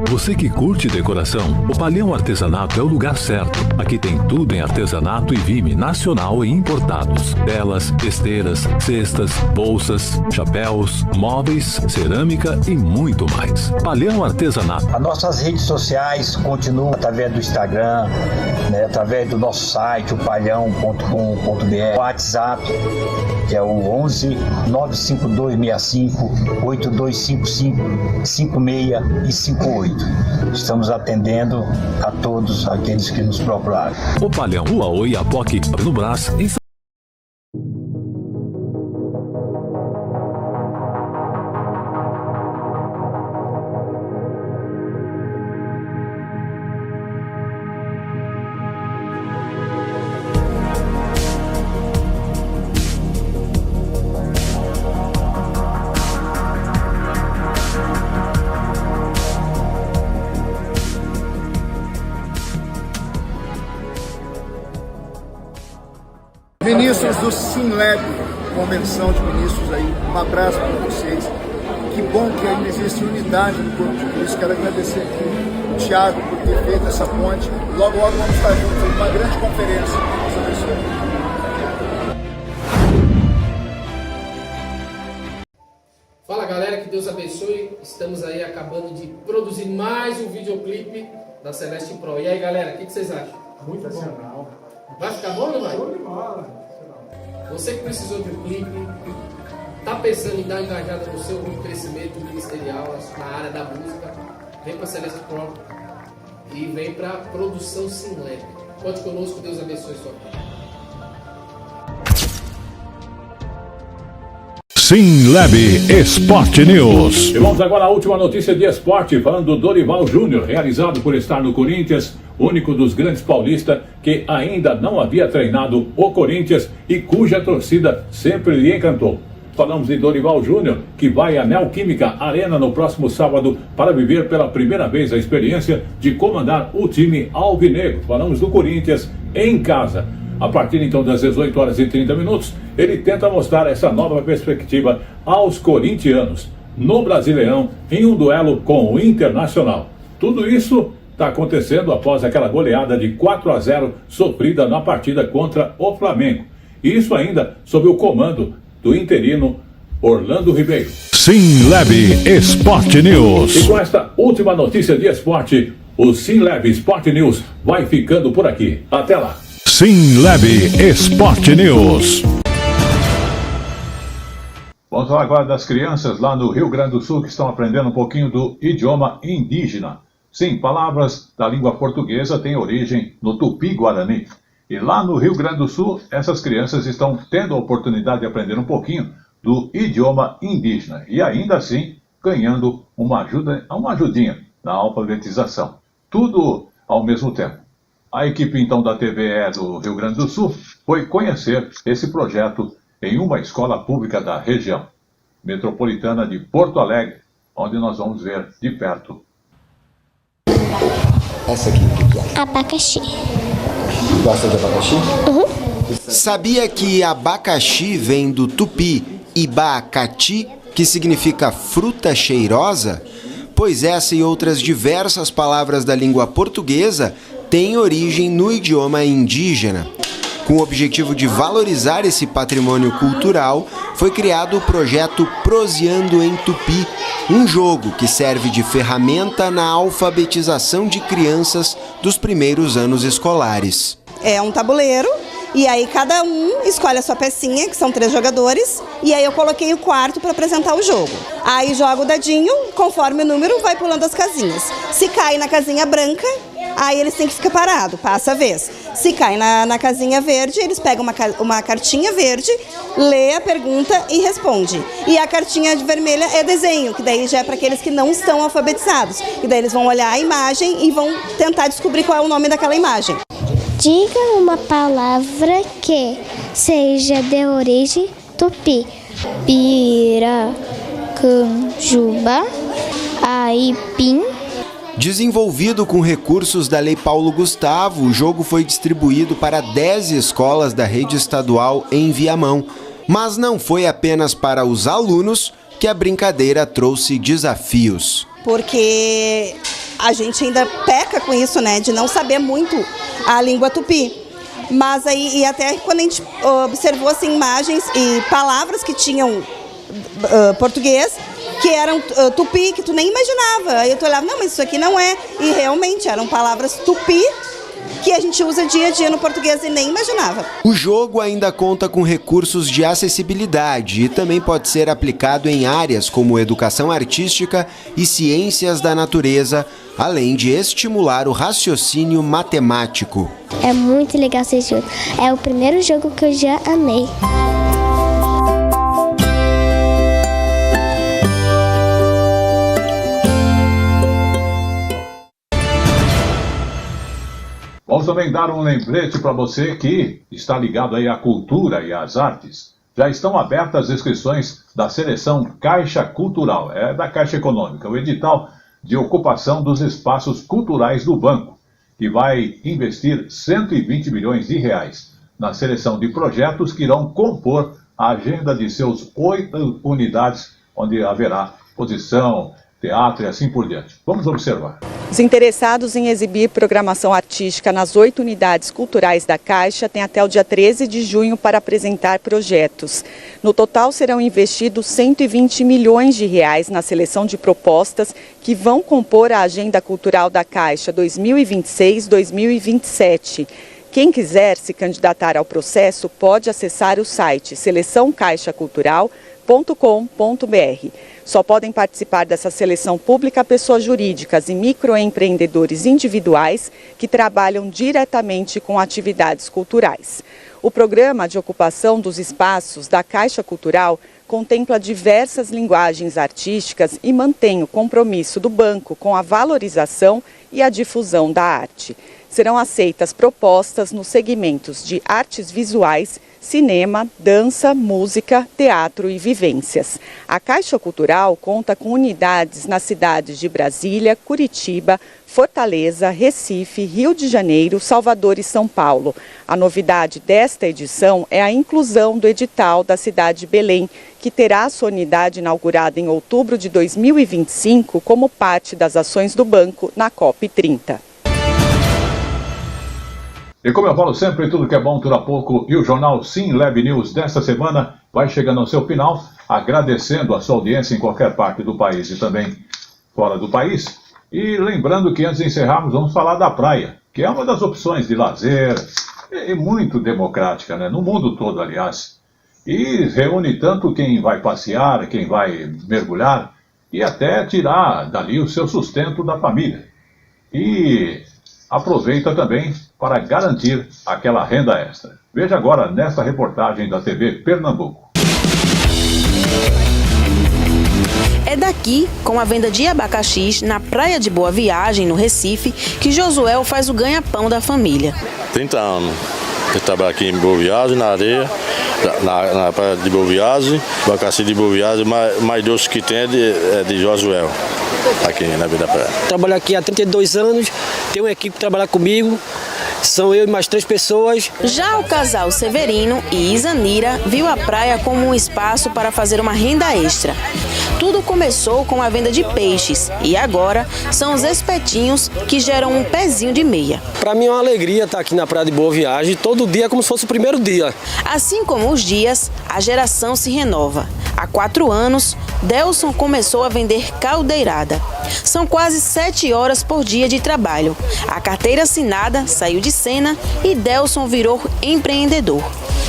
Você que curte decoração, o Palhão Artesanato é o lugar certo. Aqui tem tudo em artesanato e vime nacional e importados. Telas, esteiras, cestas, bolsas, chapéus, móveis, cerâmica e muito mais. Palhão Artesanato. As nossas redes sociais continuam através do Instagram, né, através do nosso site, o palhão.com.br, o WhatsApp, que é o 11 95265 8255 56 e 58. Estamos atendendo a todos aqueles que nos procuraram. O Palhão, Rua Oiapoque, no Brás, em São Ministros do SimLab, convenção de ministros aí, um abraço para vocês. Que bom que ainda existe unidade no corpo de Cristo. Quero agradecer aqui o Thiago por ter feito essa ponte. Logo vamos estar juntos em uma grande conferência. Deus abençoe. Fala galera, que Deus abençoe. Estamos aí acabando de produzir mais um videoclipe da Celeste Pro. E aí, galera, o que vocês acham? Muito bom. Vai ficar bom ou não vai? Show de bola. Você que precisou de um clipe, tá pensando em dar uma engajada no seu crescimento ministerial, na área da música, vem para Celeste Pro e vem para produção SimLab. Conte conosco, Deus abençoe sua vida. SimLab Esporte News. E vamos agora à última notícia de esporte, falando do Dorival Júnior, realizado por estar no Corinthians, único dos grandes paulistas que ainda não havia treinado o Corinthians e cuja torcida sempre lhe encantou. Falamos de Dorival Júnior, que vai à Neoquímica Arena no próximo sábado para viver pela primeira vez a experiência de comandar o time alvinegro. Falamos do Corinthians em casa. A partir então das 18 horas e 30 minutos, ele tenta mostrar essa nova perspectiva aos corintianos no Brasileirão em um duelo com o Internacional. Tudo isso está acontecendo após aquela goleada de 4-0 sofrida na partida contra o Flamengo. E isso ainda sob o comando do interino Orlando Ribeiro. SimLab Esporte News. E com esta última notícia de esporte, o SimLab Esporte News vai ficando por aqui. Até lá. SimLab Esporte News. Vamos falar agora das crianças lá no Rio Grande do Sul que estão aprendendo um pouquinho do idioma indígena. Sim, palavras da língua portuguesa têm origem no Tupi-Guarani. E lá no Rio Grande do Sul, essas crianças estão tendo a oportunidade de aprender um pouquinho do idioma indígena. E ainda assim, ganhando uma ajudinha na alfabetização. Tudo ao mesmo tempo. A equipe então da TVE do Rio Grande do Sul foi conhecer esse projeto em uma escola pública da região metropolitana de Porto Alegre, onde nós vamos ver de perto. Essa aqui, o que é? Abacaxi. Gosta de abacaxi? Uhum. Sabia que abacaxi vem do tupi ibacati, que significa fruta cheirosa? Pois essa e outras diversas palavras da língua portuguesa têm origem no idioma indígena. Com o objetivo de valorizar esse patrimônio cultural, foi criado o projeto Proseando em Tupi, um jogo que serve de ferramenta na alfabetização de crianças dos primeiros anos escolares. É um tabuleiro, e aí cada um escolhe a sua pecinha, que são 3 jogadores, e aí eu coloquei o quarto para apresentar o jogo. Aí joga o dadinho, conforme o número vai pulando as casinhas. Se cai na casinha branca, aí eles têm que ficar parado, passa a vez. Se cai na casinha verde, eles pegam uma cartinha verde, lê a pergunta e responde. E a cartinha vermelha é desenho, que daí já é para aqueles que não estão alfabetizados. E daí eles vão olhar a imagem e vão tentar descobrir qual é o nome daquela imagem. Diga uma palavra que seja de origem tupi. Piracanjuba, aipim. Desenvolvido com recursos da Lei Paulo Gustavo, o jogo foi distribuído para 10 escolas da rede estadual em Viamão. Mas não foi apenas para os alunos que a brincadeira trouxe desafios. Porque a gente ainda peca com isso, né, de não saber muito a língua tupi. Mas aí, e até quando a gente observou assim, imagens e palavras que tinham português, que eram tupi, que tu nem imaginava. Aí tu olhava, não, mas isso aqui não é. E realmente eram palavras tupi que a gente usa dia a dia no português e nem imaginava. O jogo ainda conta com recursos de acessibilidade e também pode ser aplicado em áreas como educação artística e ciências da natureza, além de estimular o raciocínio matemático. É muito legal esse jogo. É o primeiro jogo que eu já amei. Vamos também dar um lembrete para você que está ligado aí à cultura e às artes. Já estão abertas as inscrições da seleção Caixa Cultural, da Caixa Econômica, o edital de ocupação dos espaços culturais do banco, que vai investir 120 milhões de reais na seleção de projetos que irão compor a agenda de seus 8 unidades, onde haverá exposição, teatro e assim por diante. Vamos observar. Os interessados em exibir programação artística nas 8 unidades culturais da Caixa têm até o dia 13 de junho para apresentar projetos. No total, serão investidos R$120 milhões na seleção de propostas que vão compor a Agenda Cultural da Caixa 2026-2027. Quem quiser se candidatar ao processo pode acessar o site seleçãocaixacultural.com.br. Só podem participar dessa seleção pública pessoas jurídicas e microempreendedores individuais que trabalham diretamente com atividades culturais. O programa de ocupação dos espaços da Caixa Cultural contempla diversas linguagens artísticas e mantém o compromisso do banco com a valorização e a difusão da arte. Serão aceitas propostas nos segmentos de artes visuais, cinema, dança, música, teatro e vivências. A Caixa Cultural conta com unidades nas cidades de Brasília, Curitiba, Fortaleza, Recife, Rio de Janeiro, Salvador e São Paulo. A novidade desta edição é a inclusão do edital da cidade de Belém, que terá sua unidade inaugurada em outubro de 2025 como parte das ações do banco na COP30. E como eu falo sempre, tudo que é bom dura pouco, e o jornal Sim Lab News desta semana vai chegando ao seu final, agradecendo a sua audiência em qualquer parte do país e também fora do país. E lembrando que antes de encerrarmos, vamos falar da praia, que é uma das opções de lazer, e muito democrática, né? No mundo todo, aliás. E reúne tanto quem vai passear, quem vai mergulhar, e até tirar dali o seu sustento da família. E aproveita também para garantir aquela renda extra. Veja agora nesta reportagem da TV Pernambuco. É daqui, com a venda de abacaxis na Praia de Boa Viagem, no Recife, que Josuel faz o ganha-pão da família. 30 anos. Eu trabalho aqui em Boa Viagem, na areia, na Praia de Boa Viagem, abacaxi de Boa Viagem, mais doce que tem é de Josuel, aqui na Vida da Praia. Trabalho aqui há 32 anos, tenho uma equipe que trabalha comigo. São eu e mais 3 pessoas. Já o casal Severino e Isanira viu a praia como um espaço para fazer uma renda extra. Tudo começou com a venda de peixes e agora são os espetinhos que geram um pezinho de meia. Para mim é uma alegria estar aqui na Praia de Boa Viagem, todo dia é como se fosse o primeiro dia. Assim como os dias, a geração se renova. Há 4 anos, Delson começou a vender caldeirada. São quase 7 horas por dia de trabalho. A carteira assinada saiu de cena e Delson virou empreendedor.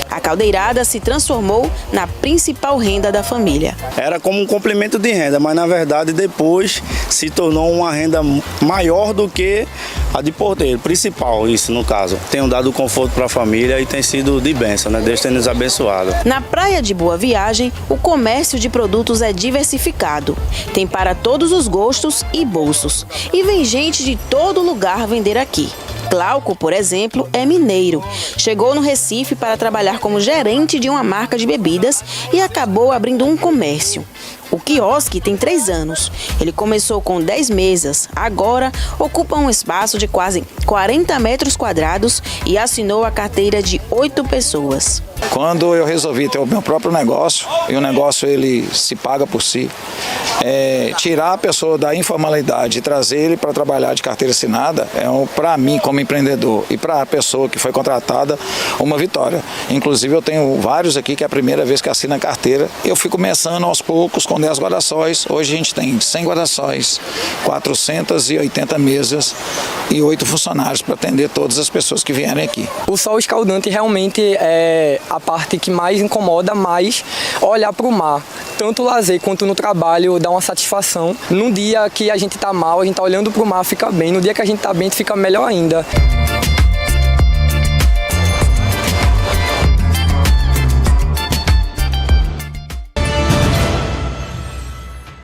A caldeirada se transformou na principal renda da família. Era como um complemento de renda, mas na verdade depois se tornou uma renda maior do que a de porteiro, principal, isso no caso. Tenho dado conforto para a família e tem sido de bênção, né? Deus tem nos abençoado. Na Praia de Boa Viagem, o comércio de produtos é diversificado. Tem para todos os gostos e bolsos. E vem gente de todo lugar vender aqui. Glauco, por exemplo, é mineiro. Chegou no Recife para trabalhar como gerente de uma marca de bebidas e acabou abrindo um comércio. O quiosque tem 3 anos. Ele começou com 10 mesas, agora ocupa um espaço de quase 40 metros quadrados e assinou a carteira de 8 pessoas. Quando eu resolvi ter o meu próprio negócio, e o negócio ele se paga por si, tirar a pessoa da informalidade e trazer ele para trabalhar de carteira assinada, para mim como empreendedor e para a pessoa que foi contratada, uma vitória. Inclusive eu tenho vários aqui que é a primeira vez que assina a carteira. Eu fui começando aos poucos com 10 guarda-sóis. Hoje a gente tem 100 guarda-sóis, 480 mesas e 8 funcionários para atender todas as pessoas que vierem aqui. O sol escaldante realmente é a parte que mais incomoda, mais olhar para o mar. Tanto o lazer quanto no trabalho dá uma satisfação. No dia que a gente está mal, a gente está olhando para o mar, fica bem. No dia que a gente está bem, fica melhor ainda.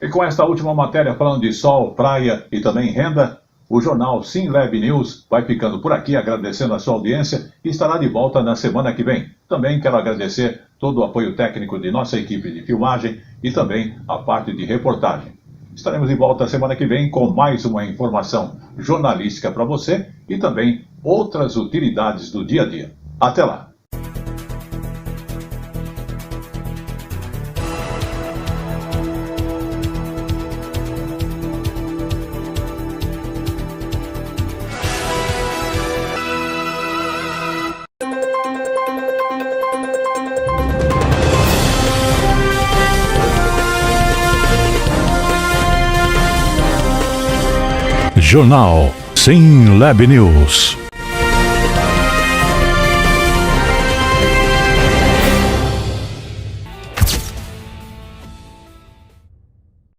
E com esta última matéria falando de sol, praia e também renda, o jornal Sim Lab News vai ficando por aqui, agradecendo a sua audiência e estará de volta na semana que vem. Também quero agradecer todo o apoio técnico de nossa equipe de filmagem e também a parte de reportagem. Estaremos de volta semana que vem com mais uma informação jornalística para você e também outras utilidades do dia a dia. Até lá! Jornal Sim Lab News.